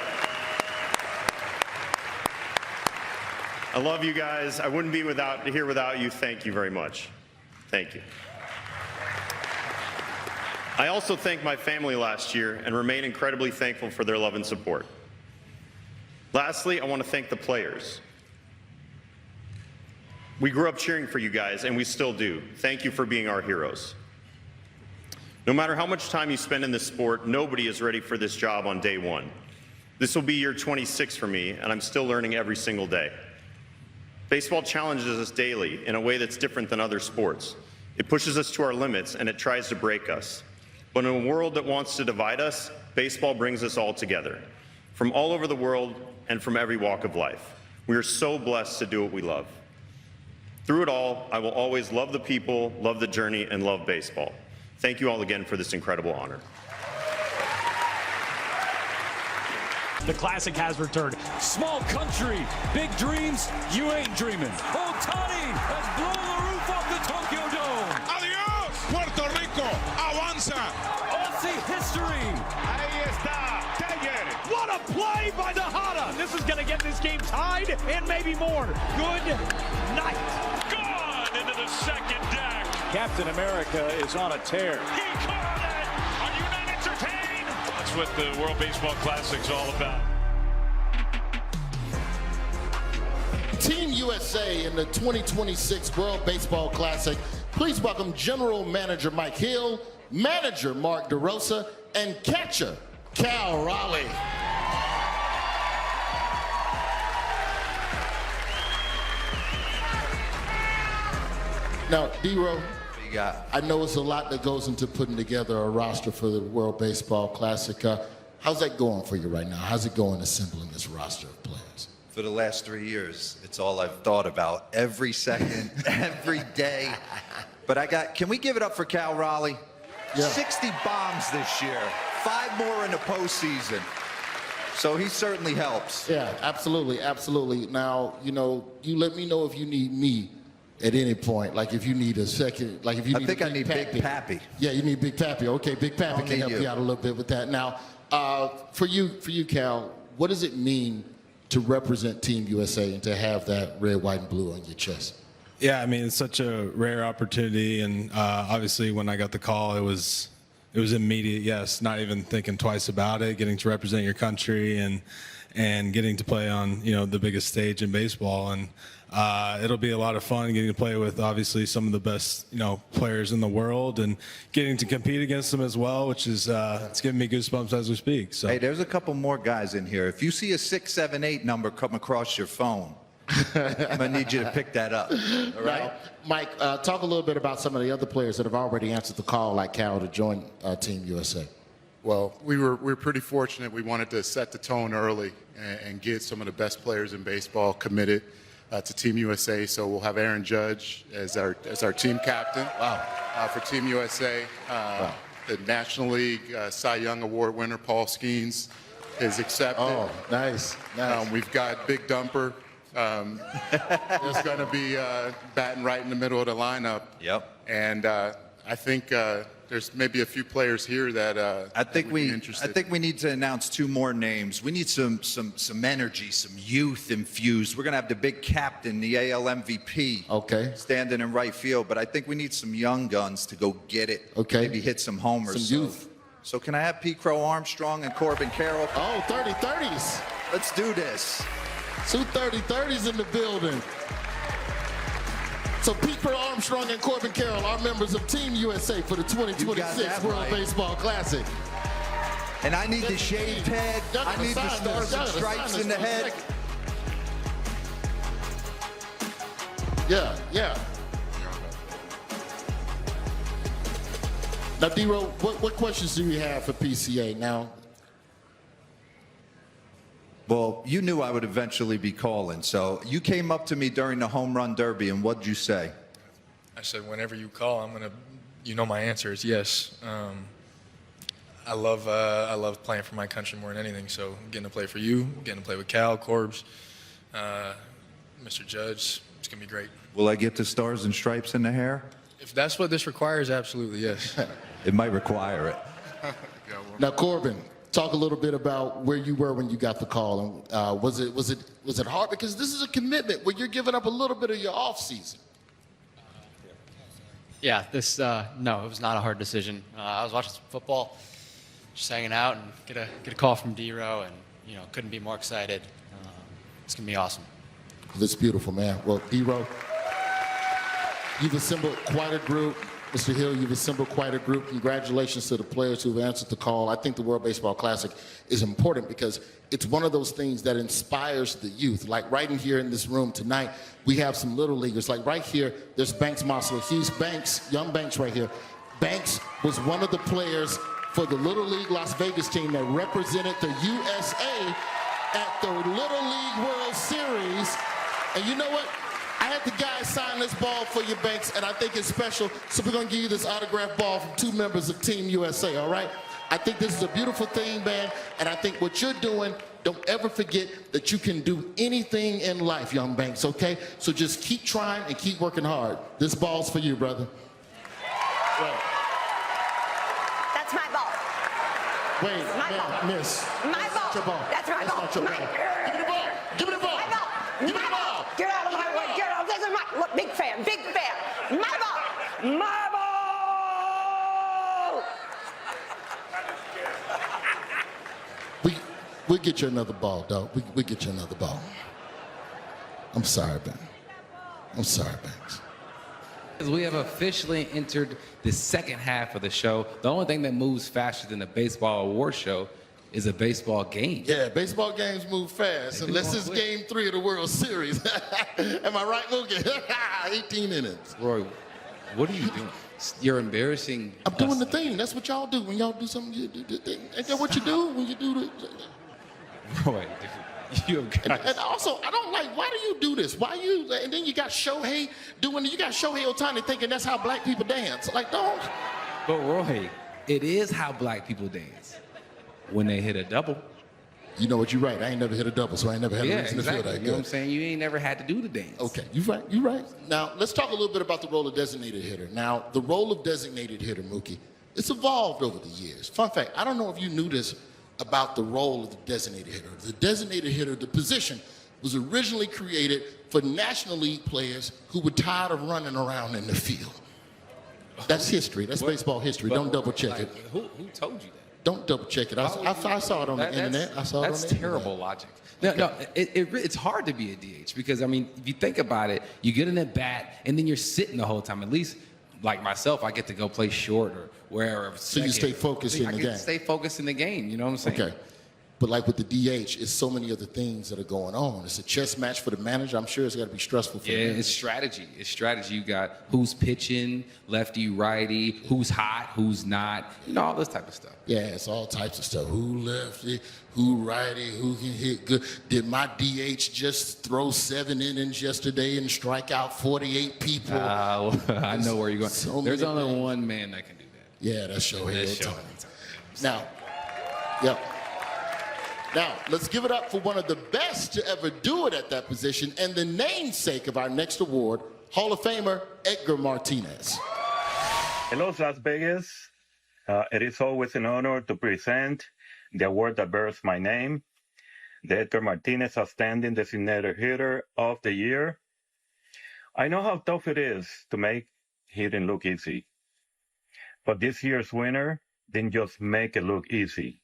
I love you guys. I wouldn't be here without you. Thank you very much. Thank you. I also thanked my family last year and remain incredibly thankful for their love and support. Lastly, I want to thank the players. We grew up cheering for you guys, and we still do. Thank you for being our heroes. No matter how much time you spend in this sport, nobody is ready for this job on day one. This will be year 26 for me, and I'm still learning every single day. Baseball challenges us daily in a way that's different than other sports. It pushes us to our limits, and it tries to break us. But in a world that wants to divide us, baseball brings us all together, from all over the world and from every walk of life. We are so blessed to do what we love. Through it all, I will always love the people, love the journey, and love baseball. Thank you all again for this incredible honor. The Classic has returned. Small country, big dreams, you ain't dreaming. Ohtani has blown the roof off the Tokyo Dome. Adiós, Puerto Rico, avanza. Aussie history. Ahí está, Taylor. What a play by the Hada. This is going to get this game tied and maybe more. Good night. Gone into the second deck. Captain America is on a tear. He called it. Are you not entertained? That's what the World Baseball Classic's all about. Team USA in the 2026 World Baseball Classic. Please welcome General Manager Mike Hill, Manager Mark DeRosa, and catcher Cal Raleigh. Now, D-Row, I know it's a lot that goes into putting together a roster for the World Baseball Classic. How's that going for you right now? How's it going assembling this roster of players? For the last 3 years, it's all I've thought about every second, every day. But can we give it up for Cal Raleigh? Yeah. 60 bombs this year, 5 more in the postseason. So he certainly helps. Yeah, absolutely, absolutely. Now, you let me know if you need me at any point. Like if you need a second, like if you need I need Big Pappy. Yeah, you need Big Pappy. Okay, Big Pappy can help you out a little bit with that. Now, for you, Cal, what does it mean to represent Team USA and to have that red, white, and blue on your chest? Yeah, I mean, it's such a rare opportunity, and obviously when I got the call, it was immediate, yes, not even thinking twice about it, getting to represent your country and getting to play on, the biggest stage in baseball. And it'll be a lot of fun getting to play with obviously some of the best, players in the world and getting to compete against them as well, which is it's giving me goosebumps as we speak. So hey, there's a couple more guys in here. If you see a 678 number come across your phone, I'm gonna need you to pick that up. All right, now, Mike, talk a little bit about some of the other players that have already answered the call, like Cal, to join Team USA. Well, we were pretty fortunate. We wanted to set the tone early and get some of the best players in baseball committed to Team USA. So we'll have Aaron Judge as our team captain. Wow. For Team USA. Wow. The National League Cy Young Award winner Paul Skeens is accepted. Oh, nice. We've got Big Dumper. There's going to be batting right in the middle of the lineup. Yep. And I think there's maybe a few players here that I think would be interested. I think we need to announce 2 more names. We need some energy, some youth infused. We're gonna have the big captain, the AL MVP, standing in right field. But I think we need some young guns to go get it. Okay. Maybe hit some homers. Some youth. So can I have Pete Crow Armstrong and Corbin Carroll? Oh, 30-30s. Let's do this. 2 30-30s in the building. So Pete Crow Armstrong and Corbin Carroll are members of Team USA for the 2026 World Baseball Classic. And I need the shaved head. I need the stars and stripes in the head. Yeah. Now, D-Row, what questions do you have for PCA now? Well, you knew I would eventually be calling, so you came up to me during the home run derby, and what'd you say? I said, whenever you call, my answer is yes. I love playing for my country more than anything, so getting to play for you, getting to play with Cal, Corbs, Mr. Judge, it's going to be great. Will I get the stars and stripes in the hair? If that's what this requires, absolutely, yes. it might require it. Now, Corbin, talk a little bit about where you were when you got the call. And, was it hard? Because this is a commitment where you're giving up a little bit of your off season. Yeah, no, it was not a hard decision. I was watching some football, just hanging out, and get a call from D-Row, and couldn't be more excited. It's gonna be awesome. That's beautiful, man. Well, D-Row, you've assembled quite a group. Mr. Hill, you've assembled quite a group. Congratulations to the players who've answered the call. I think the World Baseball Classic is important because it's one of those things that inspires the youth. Like right in here in this room tonight, we have some little leaguers. Like right here, there's Banks Mossler. He's Banks, young Banks right here. Banks was one of the players for the Little League Las Vegas team that represented the USA at the Little League World Series. And you know what? I had the guys sign this ball for you, Banks, and I think it's special. So we're going to give you this autographed ball from 2 members of Team USA, all right? I think this is a beautiful thing, man, and I think what you're doing, don't ever forget that you can do anything in life, young Banks, okay? So just keep trying and keep working hard. This ball's for you, brother. Wait. That's my ball. Wait, my ball. miss. My ball. That's your ball. That's my ball. Not your ball. Give me the ball. Give me the ball. My ball. Give me the ball. Get out of my way. Get out. This is my look, big fan. Big fan. My ball. My ball. We'll get you another ball, dog. We'll get you another ball. I'm sorry, Ben. I'm sorry, Banks. We have officially entered the second half of the show. The only thing that moves faster than a baseball award show is a baseball game. Yeah, baseball games move fast, unless it's game 3 of the World Series. Am I right, Mookie? 18 innings. Roy, what are you doing? You're embarrassing. I'm doing the thing. That's what y'all do. When y'all do something, you do the thing. Ain't that what you do when you do the... Roy, you have got... And also, I don't like, why do you do this? Why you... And then you got Shohei doing... You got Shohei Ohtani thinking that's how black people dance. Like, don't... But Roy, it is how black people dance. When they hit a double. You know what, you're right. I ain't never hit a double, so I ain't never had a reason to feel that good. You know what I'm saying? You ain't never had to do the dance. Okay, you're right, you're right. Now, let's talk a little bit about the role of designated hitter. Now, the role of designated hitter, Mookie, it's evolved over the years. Fun fact, I don't know if you knew this about the role of the designated hitter. The designated hitter, the position, was originally created for National League players who were tired of running around in the field. That's history. That's baseball history. Don't double check it. Who told you that? Don't double check it. I saw it on the internet. I saw it on the internet. That's terrible logic. No, it's hard to be a DH because, I mean, if you think about it, you get in at bat and then you're sitting the whole time. At least, like myself, I get to go play short or wherever. So you stay focused in the game. Stay focused in the game. You know what I'm saying? Okay. But like with the DH, it's so many other things that are going on. It's a chess match for the manager. I'm sure it's got to be stressful for the manager. It's strategy. It's strategy. You got who's pitching, lefty, righty, who's hot, who's not, all this type of stuff. Yeah, it's all types of stuff. Who lefty, who righty, who can hit good. Did my DH just throw 7 innings yesterday and strike out 48 people? I know where you're going. There's only one man that can do that. Yeah, that's Shohei Ohtani. Now, let's give it up for one of the best to ever do it at that position and the namesake of our next award, Hall of Famer Edgar Martinez. Hello, Las Vegas. It is always an honor to present the award that bears my name, the Edgar Martinez Outstanding Designated Hitter of the Year. I know how tough it is to make hitting look easy, but this year's winner didn't just make it look easy.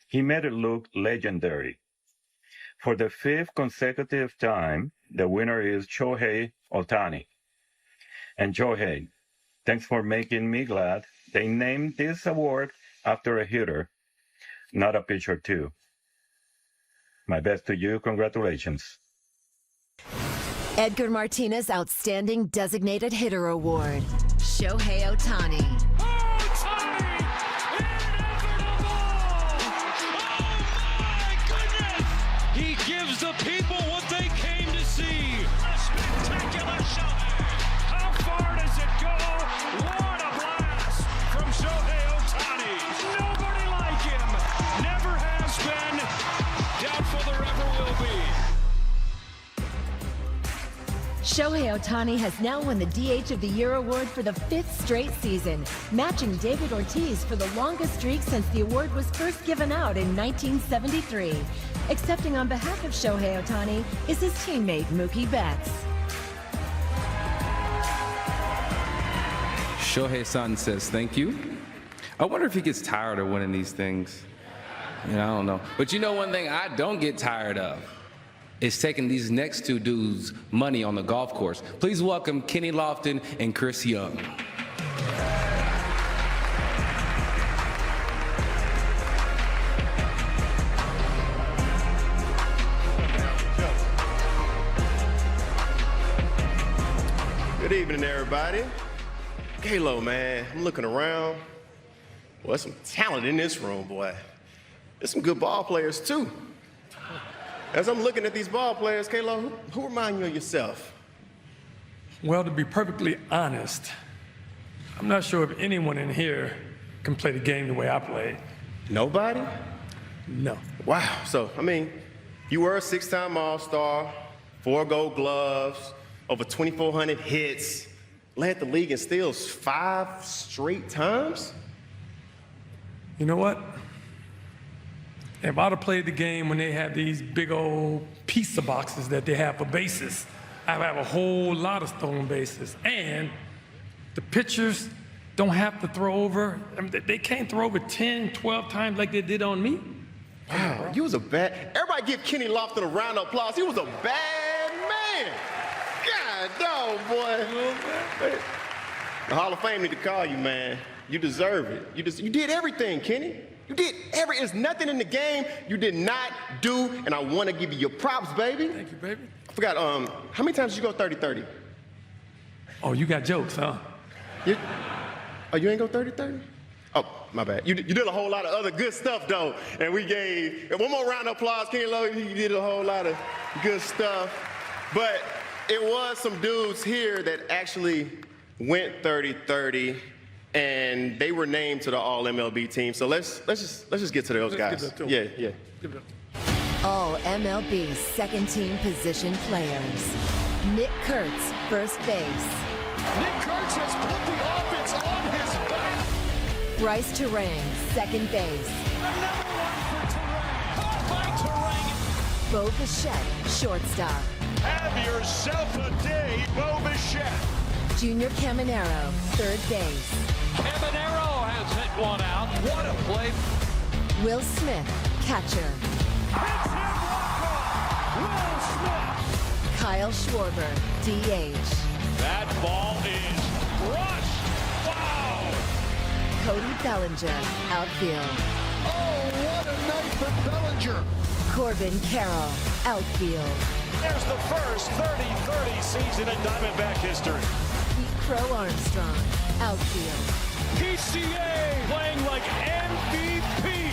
He made it look legendary. For the 5th consecutive time, the winner is Shohei Ohtani. And Shohei, thanks for making me glad they named this award after a hitter, not a pitcher too. My best to you. Congratulations. Edgar Martinez Outstanding Designated Hitter Award. Shohei Ohtani. He gives the people what they came to see. A spectacular shot. How far does it go? What a blast from Shohei Ohtani. Nobody like him. Never has been. Doubtful there ever will be. Shohei Ohtani has now won the DH of the Year award for the 5th straight season, matching David Ortiz for the longest streak since the award was first given out in 1973. Accepting on behalf of Shohei Ohtani is his teammate Mookie Betts. Shohei-san says thank you. I wonder if he gets tired of winning these things. I don't know. But you know one thing I don't get tired of? Is taking these next two dudes' money on the golf course. Please welcome Kenny Lofton and Chris Young. Good evening, everybody. Kalo, man, I'm looking around. Boy, there's some talent in this room, boy. There's some good ball players, too. As I'm looking at these ball players, Kalo, who remind you of yourself? Well, to be perfectly honest, I'm not sure if anyone in here can play the game the way I play. Nobody? No. Wow. So, I mean, you were a 6-time All-Star, 4 Gold Gloves, over 2,400 hits, led the league in steals 5 straight times? You know what? If I'd have played the game when they have these big old pizza boxes that they have for bases, I'd have a whole lot of stolen bases. And the pitchers don't have to throw over. I mean, they can't throw over 10, 12 times like they did on me. Wow, you was a bad... Everybody give Kenny Lofton a round of applause. He was a bad man. God, dog, boy. The Hall of Fame need to call you, man. You deserve it. You did everything, Kenny. You did there's nothing in the game you did not do, and I want to give you your props, baby. Thank you, baby. I forgot, how many times did you go 30-30? Oh, you got jokes, huh? You ain't go 30-30? Oh, my bad. You did a whole lot of other good stuff, though, and we gave one more round of applause. Kenny Lowe, he did a whole lot of good stuff. But it was some dudes here that actually went 30-30. And they were named to the All-MLB team. So let's just get to those guys. Yeah. All MLB second-team position players. Nick Kurtz, first base. Nick Kurtz has put the offense on his back. Bryce Terang, second base. Another one for Terang. Caught by Terang. Bo Bichette, shortstop. Have yourself a day, Bo Bichette. Junior Caminero, third base. Caminero has hit one out. What a play. Will Smith, catcher. Hits him Will Smith. Kyle Schwarber, DH. That ball is crushed. Wow. Cody Bellinger, outfield. Oh, what a night for Bellinger. Corbin Carroll, outfield. There's the first 30-30 season in Diamondback history. Pete Crow Armstrong, outfield. PCA playing like MVP.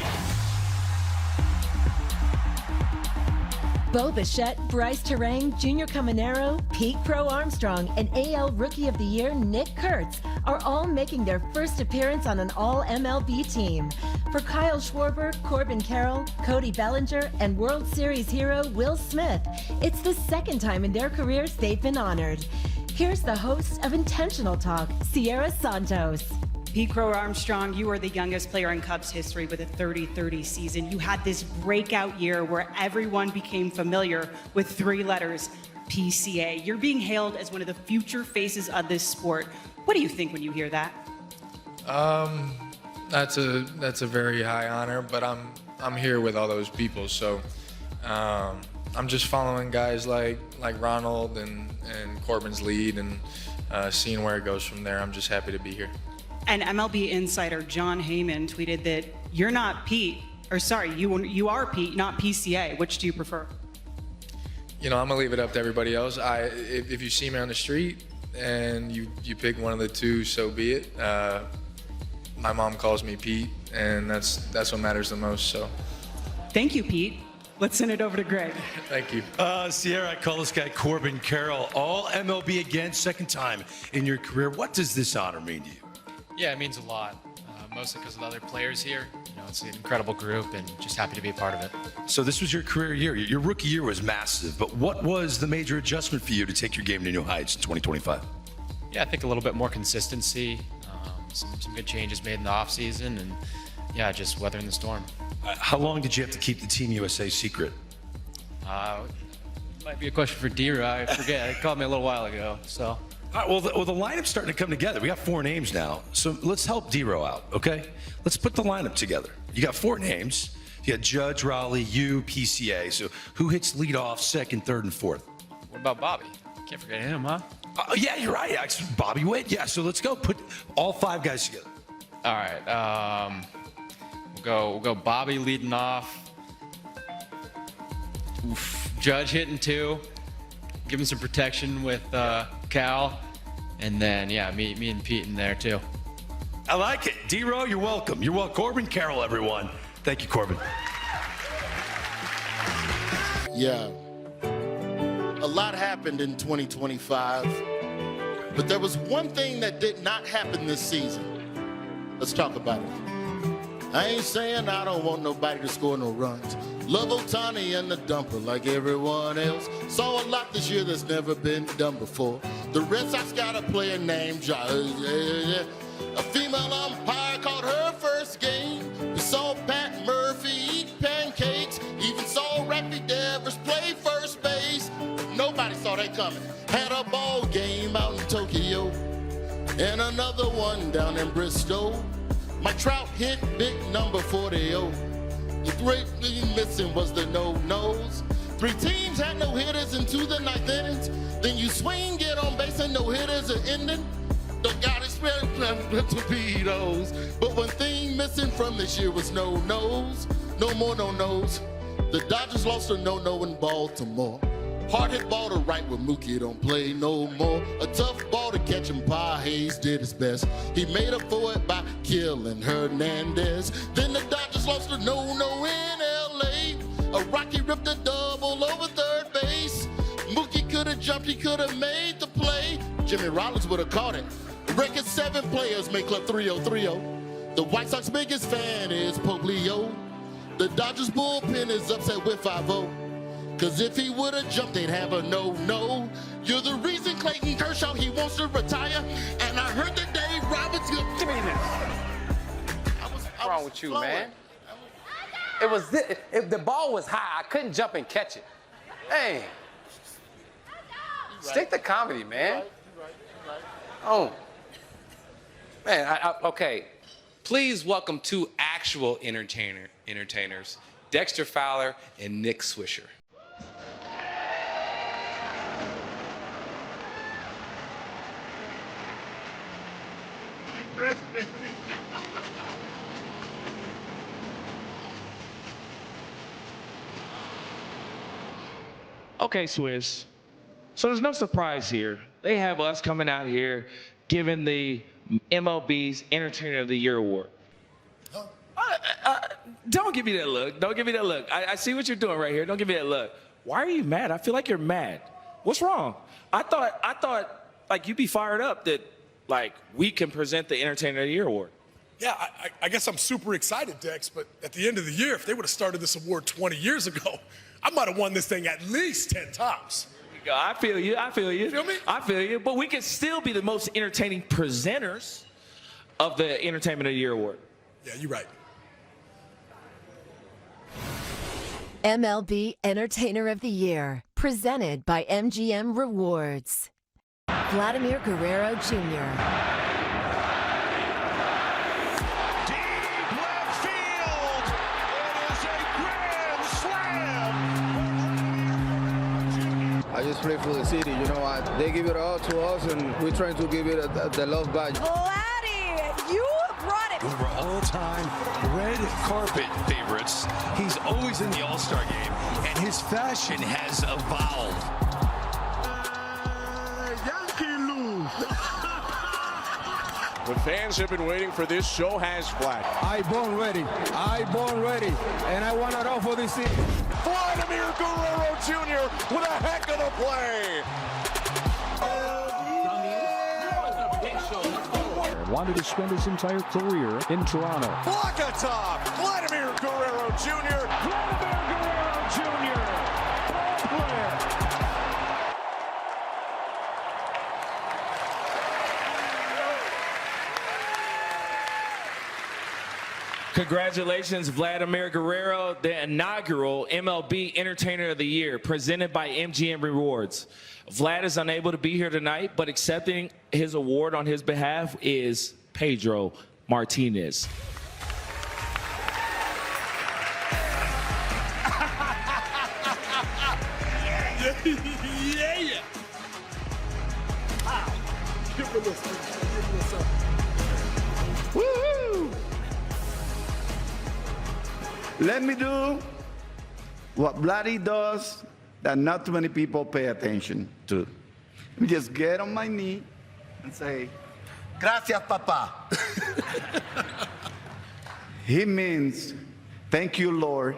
Bo Bichette, Bryce Terang, Junior Caminero, Pete Crow Armstrong, and AL Rookie of the Year Nick Kurtz are all making their first appearance on an All-MLB team. For Kyle Schwarber, Corbin Carroll, Cody Bellinger, and World Series hero Will Smith, it's the second time in their careers they've been honored. Here's the host of Intentional Talk, Sierra Santos. Pete Crow Armstrong, you are the youngest player in Cubs history with a 30-30 season. You had this breakout year where everyone became familiar with 3 letters, PCA. You're being hailed as one of the future faces of this sport. What do you think when you hear that? That's a very high honor, but I'm here with all those people, so I'm just following guys like Ronald and Corbin's lead and seeing where it goes from there. I'm just happy to be here. And MLB insider John Heyman tweeted that you're not Pete, or sorry, you are Pete, not PCA. Which do you prefer? You know, I'm gonna leave it up to everybody else. If you see me on the street and you pick one of the two, so be it. My mom calls me Pete, and that's what matters the most. So, thank you, Pete. Let's send it over to Greg. Thank you. Sierra, I call this guy Corbin Carroll. All MLB again, second time in your career. What does this honor mean to you? Yeah, it means a lot. mostly because of the other players here. You know, it's an incredible group, and just happy to be a part of it. So this was your career year. Your rookie year was massive, but what was the major adjustment for you to take your game to new heights in 2025? Yeah, I think a little bit more consistency, some good changes made in the offseason, and yeah, just weathering the storm. How long did you have to keep the Team USA secret? Might be a question for Dira. I forget. He called me a little while ago, so. All right, well, the lineup's starting to come together. We got 4 names now, so let's help Dero out, okay? Let's put the lineup together. You got 4 names. You got Judge, Raleigh, you, PCA. So who hits leadoff, second, third, and fourth? What about Bobby? Can't forget him, huh? Yeah, you're right. Actually, Bobby Witt. Yeah, so let's go. Put all 5 guys together. All right. We'll go Bobby leading off. Oof. Judge hitting 2. Give him some protection with Cal. And then, yeah, me and Pete in there, too. I like it. D-Row, you're welcome. You're welcome. Corbin Carroll, everyone. Thank you, Corbin. Yeah. A lot happened in 2025, but there was one thing that did not happen this season. Let's talk about it. I ain't saying I don't want nobody to score no runs. Love Ohtani and the dumper like everyone else. Saw a lot this year that's never been done before. The Red Sox got a player named a female umpire called her first game. We saw Pat Murphy eat pancakes. Even saw Raffy Devers play first base. Nobody saw that coming. Had a ball game out in Tokyo and another one down in Bristol. My Trout hit big number 40. The great thing missing was the no-nos. 3 teams had no hitters into the 9th innings. Then you swing, get on base, and no hitters are ending. Don't got experience with torpedoes. But one thing missing from this year was no-nos. No more no-nos. The Dodgers lost a no-no in Baltimore. Hard hit ball to right where Mookie don't play no more. A tough ball to catch him, Pa Hayes did his best. He made up for it by killing Hernandez. Then the Dodgers lost a no-no in L.A. A Rocky ripped a double over third base. Mookie could have jumped, he could have made the play. Jimmy Rollins would have caught it. Record 7 players make club 3030. The White Sox biggest fan is Poblio. The Dodgers bullpen is upset with 5-0. Cause if he would've jumped, they'd have a no-no. You're the reason Clayton Kershaw, he wants to retire. And I heard that Dave Roberts... Give me this. What's wrong with you, man? It was this. If the ball was high, I couldn't jump and catch it. Hey. Stick to comedy, man. Oh. Man, okay. Please welcome 2 actual entertainers, Dexter Fowler and Nick Swisher. Okay, Swiss. So there's no surprise here. They have us coming out here giving the MLB's Entertainer of the Year award. Don't give me that look. Don't give me that look. I see what you're doing right here. Don't give me that look. Why are you mad? I feel like you're mad. What's wrong? I thought like you'd be fired up that like we can present the Entertainer of the Year award. Yeah, I guess I'm super excited, Dex, but at the end of the year, if they would have started this award 20 years ago, I might have won this thing at least 10 times. I feel you. You feel me? I feel you. But we can still be the most entertaining presenters of the Entertainment of the Year award. Yeah, you're right. MLB Entertainer of the Year, presented by MGM Rewards. Vladimir Guerrero Jr. I just play for the city, you know. They give it all to us, and we're trying to give it the love back. Vladdy, you brought it. One of our all-time red carpet favorites. He's always in the All-Star game, and his fashion has evolved. Yankee lose. The fans have been waiting for this. So has Vlad. I born ready, and I want it all for this city. Vladimir Guerrero Jr. with a heck of a play. wanted to spend his entire career in Toronto. Block atop, Vladimir Guerrero Jr. Vladimir Guerrero Jr. Ball player. Congratulations, Vladimir Guerrero, the inaugural MLB Entertainer of the Year, presented by MGM Rewards. Vlad is unable to be here tonight, but accepting his award on his behalf is Pedro Martinez. Yeah. Wow. Give me this. Woohoo! Let me do what Vladdy does that not too many people pay attention to. Let me just get on my knee and say, gracias, papa. He means, thank you, Lord,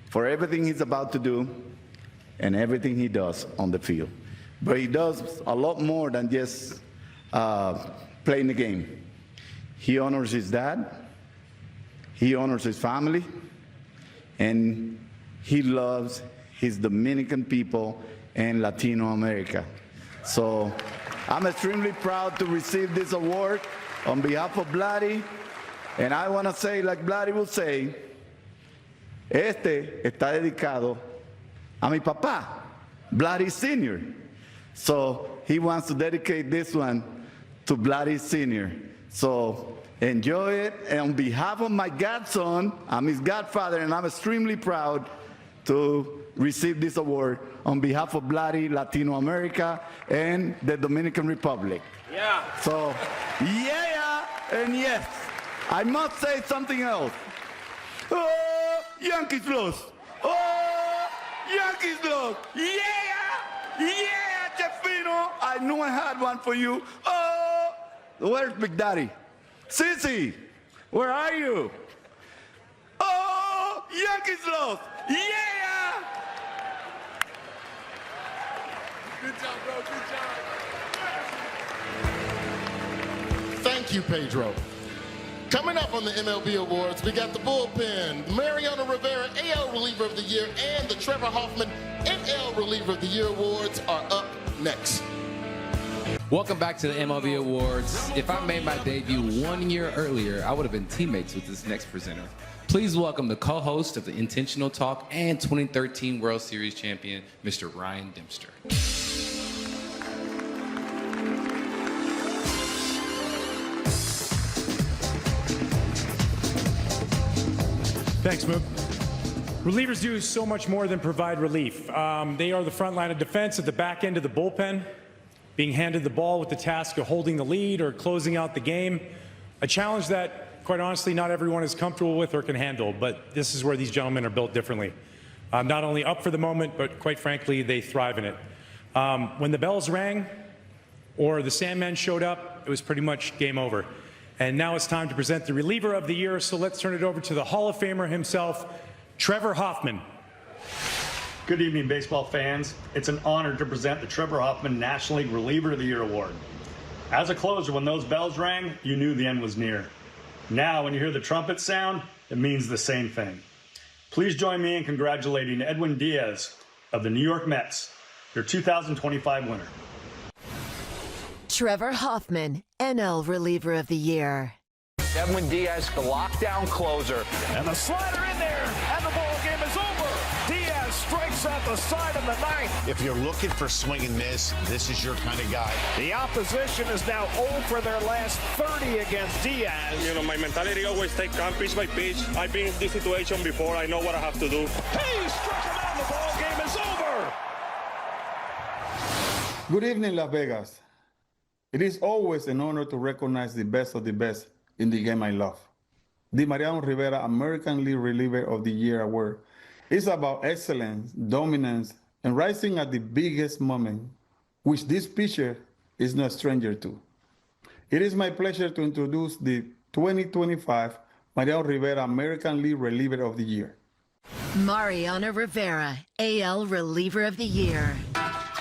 for everything he's about to do and everything he does on the field. But he does a lot more than just playing the game. He honors his dad, he honors his family, and he loves his Dominican people and Latino America. So I'm extremely proud to receive this award on behalf of Vladdy. And I want to say, like Vladdy will say, este está dedicado a mi papá, Vladdy Sr. So he wants to dedicate this one to Vladdy Sr. So enjoy it. And on behalf of my godson, I'm his godfather, and I'm extremely proud to receive this award on behalf of Vladdy, Latino America, and the Dominican Republic. Yeah. So, yeah, and yes, I must say something else. Oh, Yankees lost. Oh, Yankees lost. Yeah, Jeffino. I knew I had one for you. Oh, where's Big Daddy? Sissy, where are you? Oh, Yankees lost. Yeah! Good job, bro. Good job. Thank you, Pedro. Coming up on the MLB Awards, we got the bullpen, Mariano Rivera, AL Reliever of the Year, and the Trevor Hoffman NL Reliever of the Year awards are up next. Welcome back to the MLB Awards. If I made my debut 1 year earlier, I would have been teammates with this next presenter. Please welcome the co-host of the Intentional Talk and 2013 World Series champion, Mr. Ryan Dempster. Thanks, Mook. Relievers do so much more than provide relief. They are the front line of defense at the back end of the bullpen, being handed the ball with the task of holding the lead or closing out the game, a challenge that, quite honestly, not everyone is comfortable with or can handle, but this is where these gentlemen are built differently. Not only up for the moment, but quite frankly, they thrive in it. When the bells rang or the Sandman showed up, it was pretty much game over. And now it's time to present the reliever of the year, so let's turn it over to the Hall of Famer himself, Trevor Hoffman. Good evening, baseball fans. It's an honor to present the Trevor Hoffman National League Reliever of the Year Award. As a closer, when those bells rang, you knew the end was near. Now, when you hear the trumpet sound, it means the same thing. Please join me in congratulating Edwin Diaz of the New York Mets, your 2025 winner. Trevor Hoffman, NL Reliever of the Year. Edwin Diaz, the lockdown closer. And the slider in there, and the ball game is over. Diaz strikes out the side of the ninth. If you're looking for swing and miss, this is your kind of guy. The opposition is now 0 for their last 30 against Diaz. You know, my mentality always take calm pitch by pitch. I've been in this situation before. I know what I have to do. He struck him out. The ball game is over. Good evening, Las Vegas. It is always an honor to recognize the best of the best in the game I love. The Mariano Rivera American League Reliever of the Year award is about excellence, dominance, and rising at the biggest moment, which this pitcher is no stranger to. It is my pleasure to introduce the 2025 Mariano Rivera American League Reliever of the Year. Mariano Rivera, AL Reliever of the Year.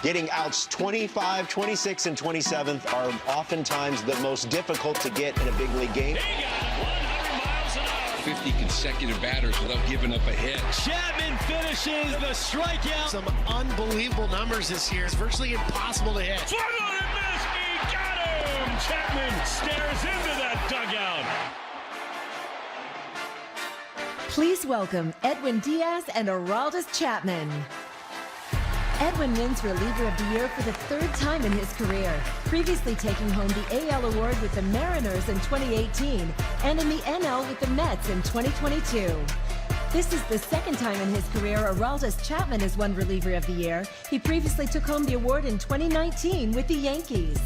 Getting outs 25, 26, and 27th are oftentimes the most difficult to get in a big league game. 50 consecutive batters without giving up a hit. Chapman finishes the strikeout. Some unbelievable numbers this year. It's virtually impossible to hit. Swung on and missed. He got him. Chapman stares into that dugout. Please welcome Edwin Diaz and Aroldis Chapman. Edwin wins Reliever of the Year for the third time in his career, previously taking home the AL award with the Mariners in 2018 and in the NL with the Mets in 2022. This is the second time in his career Aroldis Chapman has won Reliever of the Year. He previously took home the award in 2019 with the Yankees.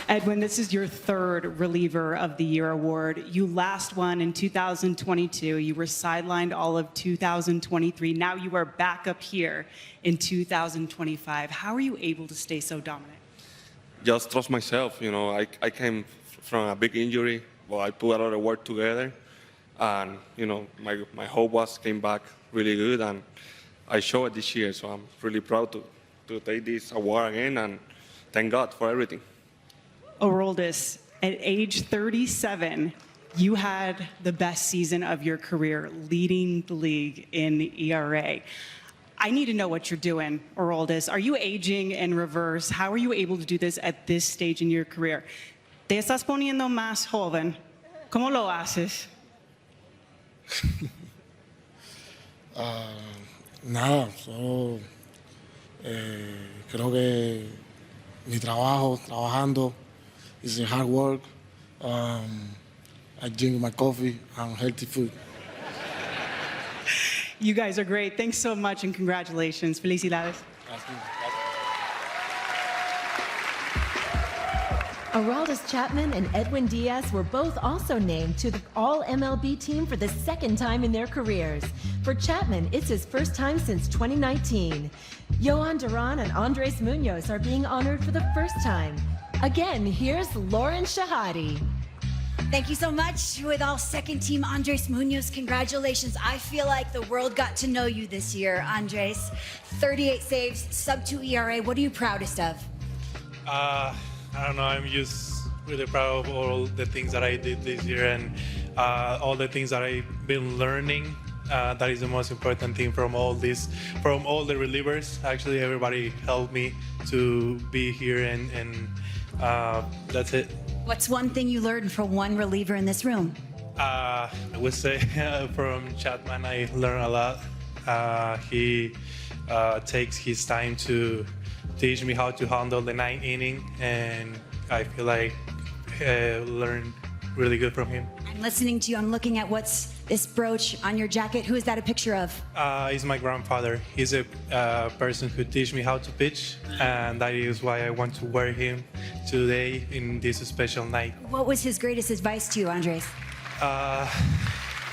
Edwin, this is your third Reliever of the Year award. You last won in 2022. You were sidelined all of 2023. Now you are back up here in 2025. How are you able to stay so dominant? Just trust myself. You know, I came from a big injury, but I put a lot of work together. And, you know, my hope was came back really good. And I showed it this year. So I'm really proud to take this award again. And thank God for everything. Aroldis, at age 37, you had the best season of your career, leading the league in ERA. I need to know what you're doing, Aroldis. Are you aging in reverse? How are you able to do this at this stage in your career? Te estás poniendo más joven. ¿Cómo lo haces? Nada, solo creo que mi trabajo, trabajando, is hard work. I drink my coffee and healthy food. You guys are great. Thanks so much and congratulations. Felicidades. Aroldis Chapman and Edwin Diaz were both also named to the All-MLB team for the second time in their careers. For Chapman, it's his first time since 2019. Yohan Duran and Andres Munoz are being honored for the first time. Again, here's Lauren Shahadi. Thank you so much. With all second team Andres Munoz, congratulations. I feel like the world got to know you this year, Andres. 38 saves, sub-2 ERA. What are you proudest of? I don't know. I'm just really proud of all the things that I did this year and all the things that I've been learning. That is the most important thing from all the relievers. Actually, everybody helped me to be here and that's it. What's one thing you learned from one reliever in this room? I would say from Chapman, I learned a lot. He takes his time to teach me how to handle the ninth inning, and I feel like I learned really good from him. I'm listening to you. I'm looking at what's this brooch on your jacket. Who is that a picture of? He's my grandfather. He's a person who teach me how to pitch, and that is why I want to wear him today in this special night. What was his greatest advice to you, Andres?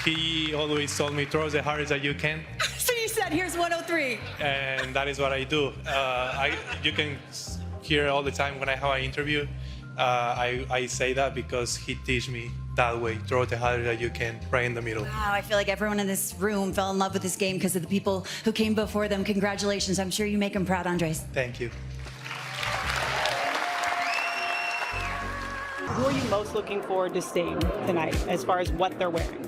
He always told me, throw as hard as you can. So you said, here's 103. And that is what I do. You can hear all the time when I have an interview. I say that because he teach me that way. Throw the harder that you can, right in the middle. Wow, I feel like everyone in this room fell in love with this game because of the people who came before them. Congratulations. I'm sure you make them proud, Andres. Thank you. Who are you most looking forward to seeing tonight as far as what they're wearing?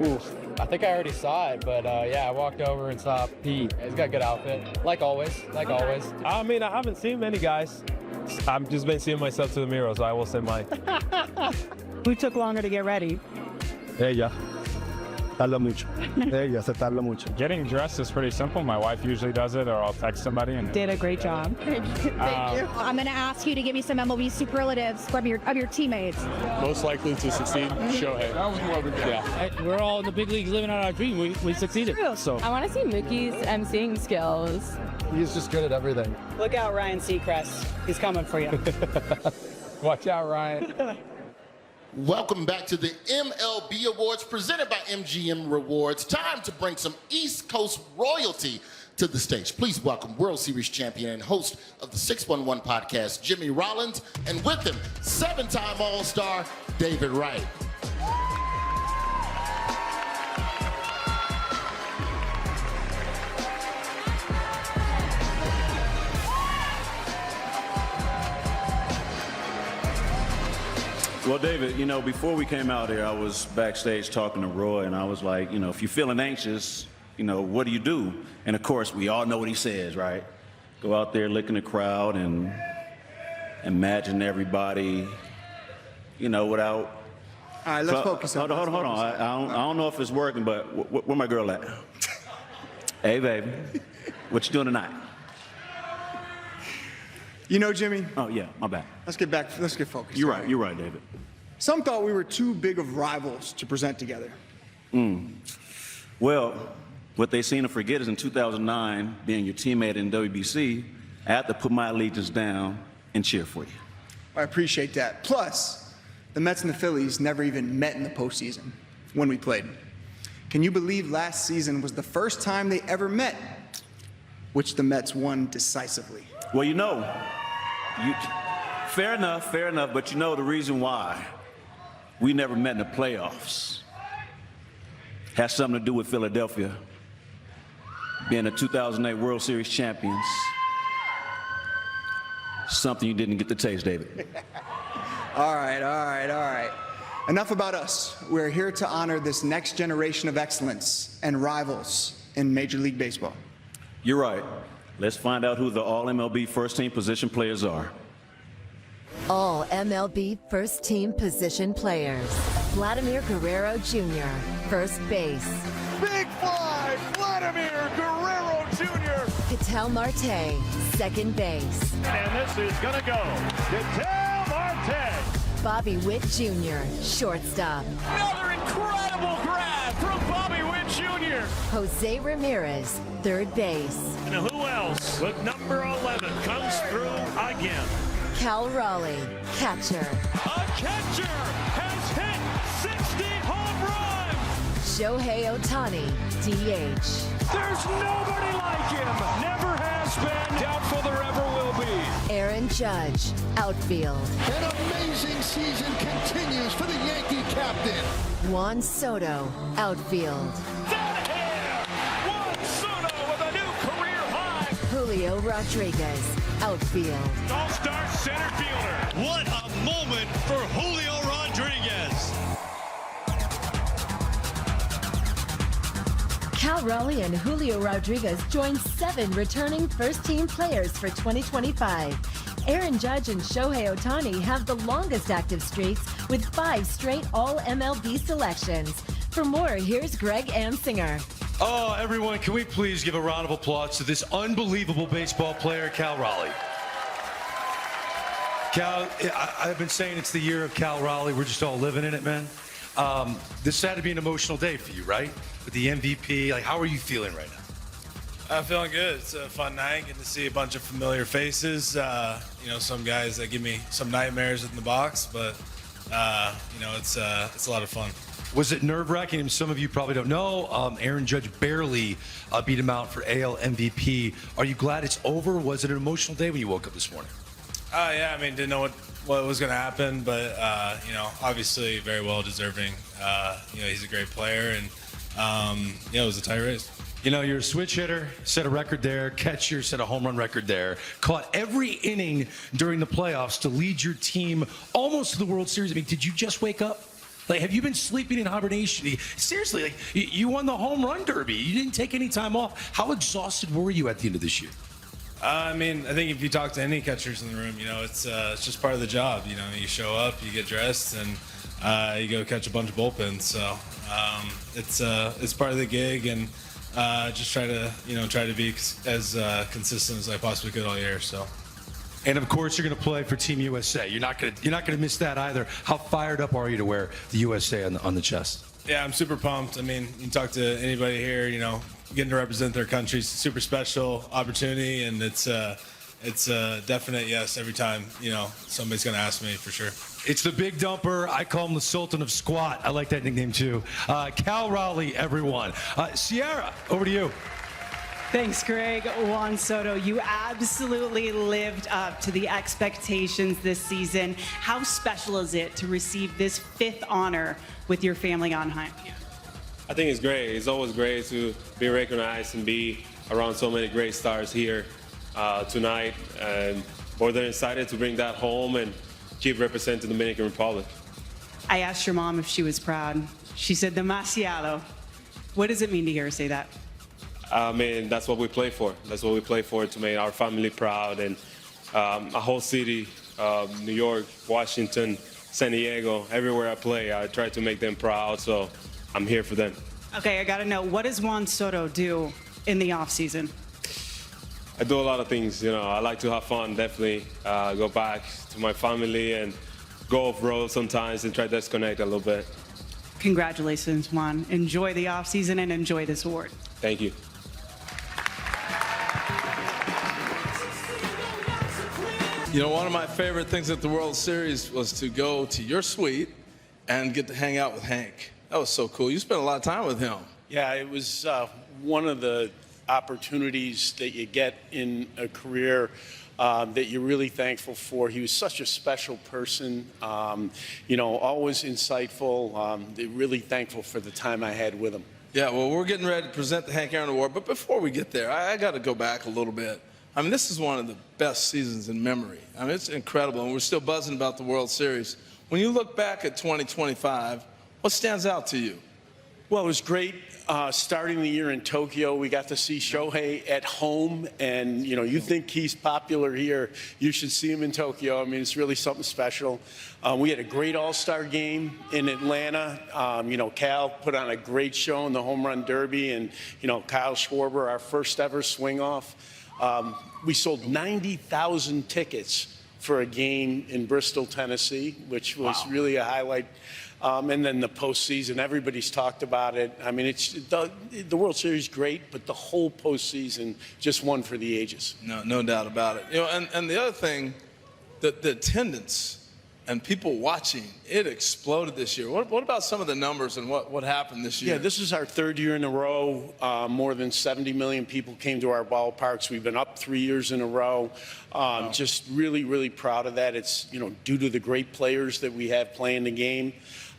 Ooh, I think I already saw it, but yeah, I walked over and saw Pete. He's got a good outfit, like always, I mean, I haven't seen many guys. I've just been seeing myself to the mirror, so I will say mine. Who took longer to get ready? Ella. Tarda mucho. Ella se tarda mucho. Getting dressed is pretty simple. My wife usually does it, or I'll text somebody. And did a great job. Thank you. I'm going to ask you to give me some MLB superlatives of your teammates. Most likely to succeed, Shohei. That was more of a good. Yeah. We're all in the big leagues living out our dream. We succeeded. So I want to see Mookie's emceeing skills. He's just good at everything. Look out, Ryan Seacrest. He's coming for you. Watch out, Ryan. Welcome back to the MLB Awards presented by MGM Rewards. Time to bring some East Coast royalty to the stage. Please welcome World Series champion and host of the 611 podcast, Jimmy Rollins, and with him, 7-time All-Star, David Wright. Well, David, you know, before we came out here, I was backstage talking to Roy, and I was like, you know, if you're feeling anxious, you know, what do? And of course, we all know what he says, right? Go out there, look in the crowd, and imagine everybody, you know, without. All right, let's focus. Hold on. I don't know if it's working, but where my girl at? Hey, baby, what you doing tonight? You know, Jimmy. Oh yeah, my bad. Let's get focused. You're right, David. Some thought we were too big of rivals to present together. Well, what they seem to forget is in 2009, being your teammate in WBC, I had to put my allegiance down and cheer for you. I appreciate that. Plus, the Mets and the Phillies never even met in the postseason when we played. Can you believe last season was the first time they ever met, which the Mets won decisively? Well, you know, fair enough, but you know the reason why we never met in the playoffs has something to do with Philadelphia being the 2008 World Series champions. Something you didn't get to taste, David. All right. Enough about us. We're here to honor this next generation of excellence and rivals in Major League Baseball. You're right. Let's find out who the all-MLB first-team position players are. All MLB first-team position players. Vladimir Guerrero Jr., first base. Big fly, Vladimir Guerrero Jr. Ketel Marte, second base. And this is going to go to Ketel Marte. Bobby Witt Jr., shortstop. Another incredible grab from Bobby Witt Jr. Jose Ramirez, third base. And who else with number 11 comes through again? Cal Raleigh, catcher. A catcher has hit 60 home runs. Shohei Ohtani, DH. There's nobody like him. Never has been. Doubtful there ever will be. Aaron Judge, outfield. An amazing season continues for the Yankee captain. Juan Soto, outfield. That hair! Juan Soto with a new career high. Julio Rodriguez, outfield. All-star center fielder. What a moment for Julio Rodriguez. Cal Raleigh and Julio Rodriguez join 7 returning first-team players for 2025. Aaron Judge and Shohei Ohtani have the longest active streaks with 5 straight All-MLB selections. For more, here's Greg Amsinger. Oh, everyone, can we please give a round of applause to this unbelievable baseball player, Cal Raleigh. Cal, I've been saying it's the year of Cal Raleigh. We're just all living in it, man. This had to be an emotional day for you, right? With the MVP, like, how are you feeling right now? I'm feeling good. It's a fun night. Getting to see a bunch of familiar faces. You know, some guys that give me some nightmares in the box, but you know, it's a lot of fun. Was it nerve-wracking? And some of you probably don't know. Aaron Judge barely beat him out for AL MVP. Are you glad it's over? Was it an emotional day when you woke up this morning? Yeah, I mean, didn't know what was going to happen, but you know, obviously very well deserving. You know, he's a great player, and yeah, it was a tight race. You know, you're a switch hitter, set a record there, catcher, set a home run record there, caught every inning during the playoffs to lead your team almost to the World Series. I mean, did you just wake up? Like, have you been sleeping in hibernation? Seriously, like, you won the home run derby. You didn't take any time off. How exhausted were you at the end of this year? I mean, I think if you talk to any catchers in the room, you know, it's just part of the job. You know, you show up, you get dressed, and you go catch a bunch of bullpens. So it's part of the gig, and just try to be as consistent as I possibly could all year. So. And of course, you're going to play for Team USA. You're not going to miss that either. How fired up are you to wear the USA on the chest? Yeah, I'm super pumped. I mean, you talk to anybody here, you know, getting to represent their country is a super special opportunity, and it's a definite yes every time, you know, somebody's going to ask me, for sure. It's the big dumper. I call him the Sultan of Squat. I like that nickname too. Cal Raleigh, everyone. Sierra, over to you. Thanks, Greg. Juan Soto, you absolutely lived up to the expectations this season. How special is it to receive this 5th honor with your family on high? I think it's great. It's always great to be recognized and be around so many great stars here tonight. And more than excited to bring that home and keep representing the Dominican Republic. I asked your mom if she was proud. She said demasiado. What does it mean to hear her say that? I mean, that's what we play for. That's what we play for, to make our family proud. And a whole city, New York, Washington, San Diego, everywhere I play, I try to make them proud. So I'm here for them. Okay, I got to know, what does Juan Soto do in the offseason? I do a lot of things. You know, I like to have fun, definitely. Go back to my family and go off-road sometimes and try to disconnect a little bit. Congratulations, Juan. Enjoy the offseason and enjoy this award. Thank you. You know, one of my favorite things at the World Series was to go to your suite and get to hang out with Hank. That was so cool. You spent a lot of time with him. Yeah, it was one of the opportunities that you get in a career that you're really thankful for. He was such a special person, you know, always insightful. Really thankful for the time I had with him. Yeah, well, we're getting ready to present the Hank Aaron Award, but before we get there, I got to go back a little bit. I mean, this is one of the best seasons in memory. I mean, it's incredible, and we're still buzzing about the World Series. When you look back at 2025, what stands out to you? Well, it was great starting the year in Tokyo. We got to see Shohei at home, and, you know, you think he's popular here, you should see him in Tokyo. I mean, it's really something special. We had a great all-star game in Atlanta. You know, Cal put on a great show in the home run derby, and, you know, Kyle Schwarber, our first ever swing-off. We sold 90,000 tickets for a game in Bristol, Tennessee, which was really a highlight. And then the postseason, everybody's talked about it. I mean, it's the World Series is great, but the whole postseason just one for the ages. No doubt about it. You know, and the other thing, the attendance and people watching, it exploded this year. What about some of the numbers and what happened this year? Yeah, this is our third year in a row. More than 70 million people came to our ballparks. We've been up 3 years in a row. Just really, really proud of that. It's, you know, due to the great players that we have playing the game.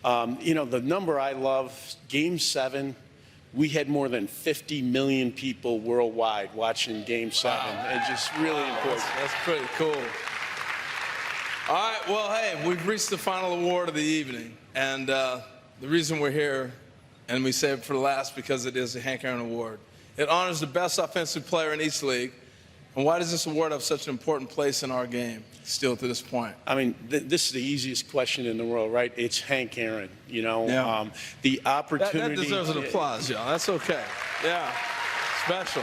You know, the number I love, Game 7, we had more than 50 million people worldwide watching Game 7. It's just really important. That's pretty cool. All right, well, hey, we've reached the final award of the evening. And the reason we're here, and we save it for last because it is the Hank Aaron Award. It honors the best offensive player in each league. And why does this award have such an important place in our game still to this point? I mean, this is the easiest question in the world, right? It's Hank Aaron, you know. Yeah. The opportunity. That deserves an applause, y'all. That's okay. Yeah, special.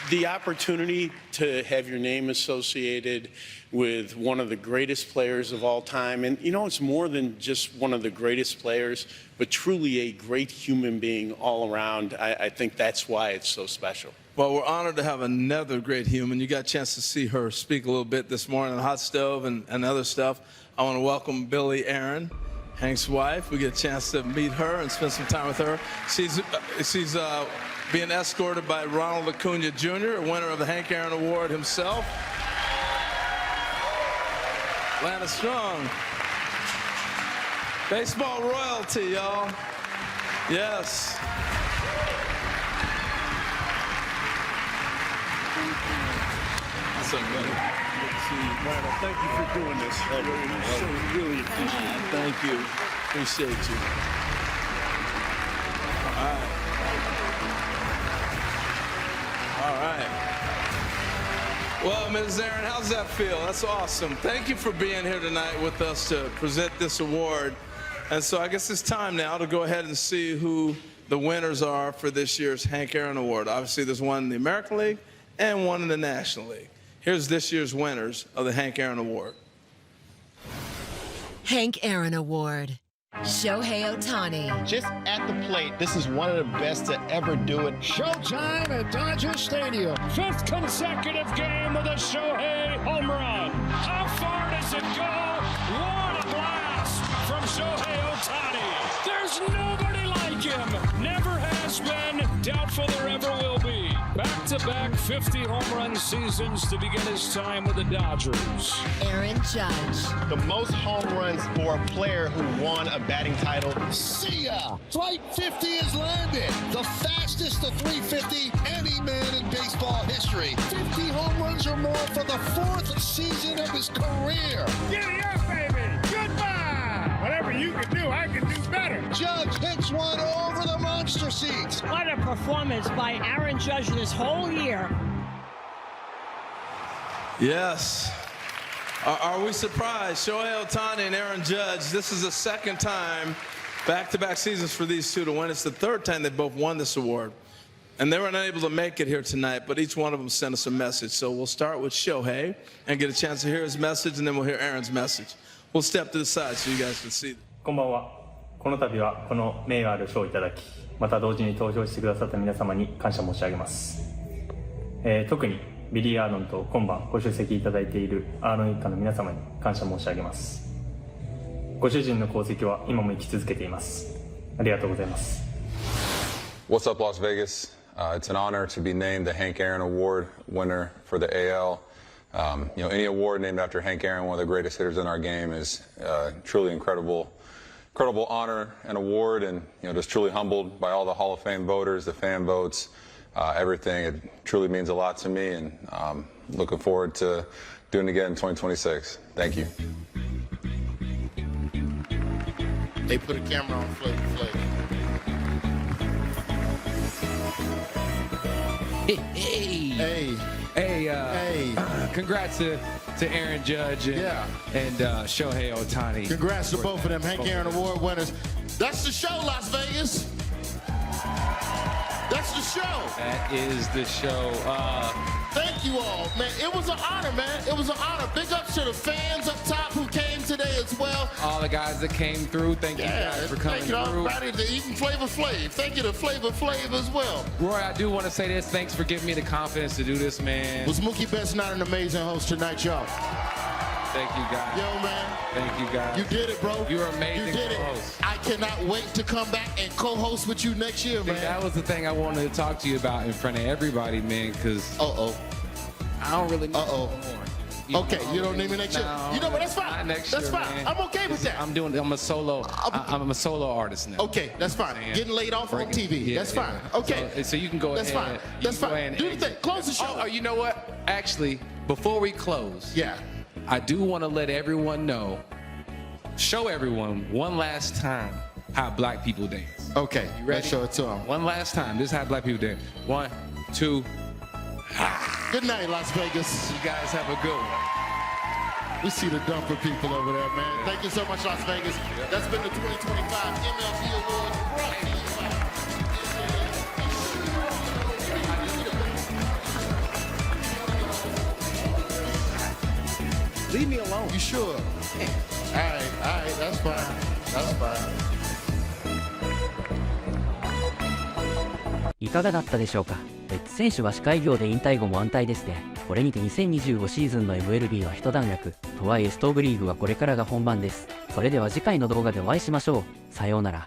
The opportunity to have your name associated with one of the greatest players of all time. And, you know, it's more than just one of the greatest players, but truly a great human being all around. I think that's why it's so special. Well, we're honored to have another great human. You got a chance to see her speak a little bit this morning on Hot Stove and other stuff. I want to welcome Billy Aaron, Hank's wife. We get a chance to meet her and spend some time with her. She's being escorted by Ronald Acuna Jr., a winner of the Hank Aaron Award himself. Atlanta Strong. Baseball royalty, y'all. Yes. What's up, buddy? Good to see you. Ronald, thank you for doing this. I really appreciate it. Thank you. Appreciate you. All right. All right. Well, Ms. Aaron, how's that feel? That's awesome. Thank you for being here tonight with us to present this award. And so I guess it's time now to go ahead and see who the winners are for this year's Hank Aaron Award. Obviously, there's one in the American League and one in the National League. Here's this year's winners of the Hank Aaron Award. Hank Aaron Award. Shohei Ohtani. Just at the plate, this is one of the best to ever do it. Showtime at Dodger Stadium. 5th consecutive game with a Shohei home run. How far does it go? What a blast from Shohei Ohtani. There's nobody like him. Never has been. Doubtful there ever will be. Back-to-back 50 home run seasons to begin his time with the Dodgers. Aaron Judge. The most home runs for a player who won a batting title. See ya! Flight 50 is landed. The fastest to 350 any man in baseball history. 50 home runs or more for the 4th season of his career. Giddy up, baby! Judge hits one over the monster seats. What a performance by Aaron Judge this whole year. Yes. Are we surprised? Shohei Ohtani and Aaron Judge, this is the second time, back-to-back seasons for these two to win. It's the third time they both won this award. And they were unable to make it here tonight, but each one of them sent us a message. So we'll start with Shohei and get a chance to hear his message, and then we'll hear Aaron's message. We'll step to the side so you guys can see. こんばんは。この度はこの名誉ある賞をいただき、また同時に登場してくださった皆様に感謝申し上げます。特にビリー・アーノンと今晩ご出席いただいているアーノン一家の皆様に感謝申し上げます。ご主人の功績は今も生き続けています。ありがとうございます。What's up, Las Vegas? It's an honor to be named the Hank Aaron Award winner for the AL. Any award named after Hank Aaron, one of the greatest hitters in our game, is truly incredible honor and award, and just truly humbled by all the Hall of Fame voters, the fan votes, everything. It truly means a lot to me, and looking forward to doing it again in 2026. Thank you. They put a camera on Flavor Flav. Hey, congrats to Aaron Judge and Shohei Ohtani. Congrats to both of them Hank Aaron Award winners. That's the show, Las Vegas. That's the show. That is the show. Thank you all, man. It was an honor, man. It was an honor. Big ups to the fans up top who came today as well. All the guys that came through, thank you guys for coming through. Thank you everybody to eating Flavor Flav. Thank you to Flavor Flav as well. Roy, I do want to say this. Thanks for giving me the confidence to do this, man. Was Mookie Betts not an amazing host tonight, y'all? Thank you, guys. Yo, man. Thank you, guys. You did it, bro. You're amazing. You did it. I cannot wait to come back and co-host with you next year, man. That was the thing I wanted to talk to you about in front of everybody, man, because I don't really know anymore. Okay, you don't need me next year. No, You know what? That's fine. Next That's year, fine. man. I'm okay with that. I'm a solo. I'm a solo artist now. Okay, that's fine. Getting laid off on TV. Yeah, That's fine. Okay. So you can go That's ahead. fine. That's fine. Do the thing. Close the show. Oh, you know what? Actually, before we close, yeah, I do want to let everyone know, show everyone one last time how black people dance. Okay, you ready? let's show it to them. One last time. This is how black people dance. 1, 2. Good night, Las Vegas. You guys have a good one. We see the dumper people over there, man. Thank you so much, Las Vegas. That's been the 2025 MLB Awards brought to you by Leave me alone. You sure? All right, that's fine. That's fine. いかがだったでしょうか。レッツ選手は司会業で引退後も安泰ですね。これにて2025シーズンの MLB は一段落。とはいえストーブリーグはこれからが本番です。それでは次回の動画でお会いしましょう。さようなら。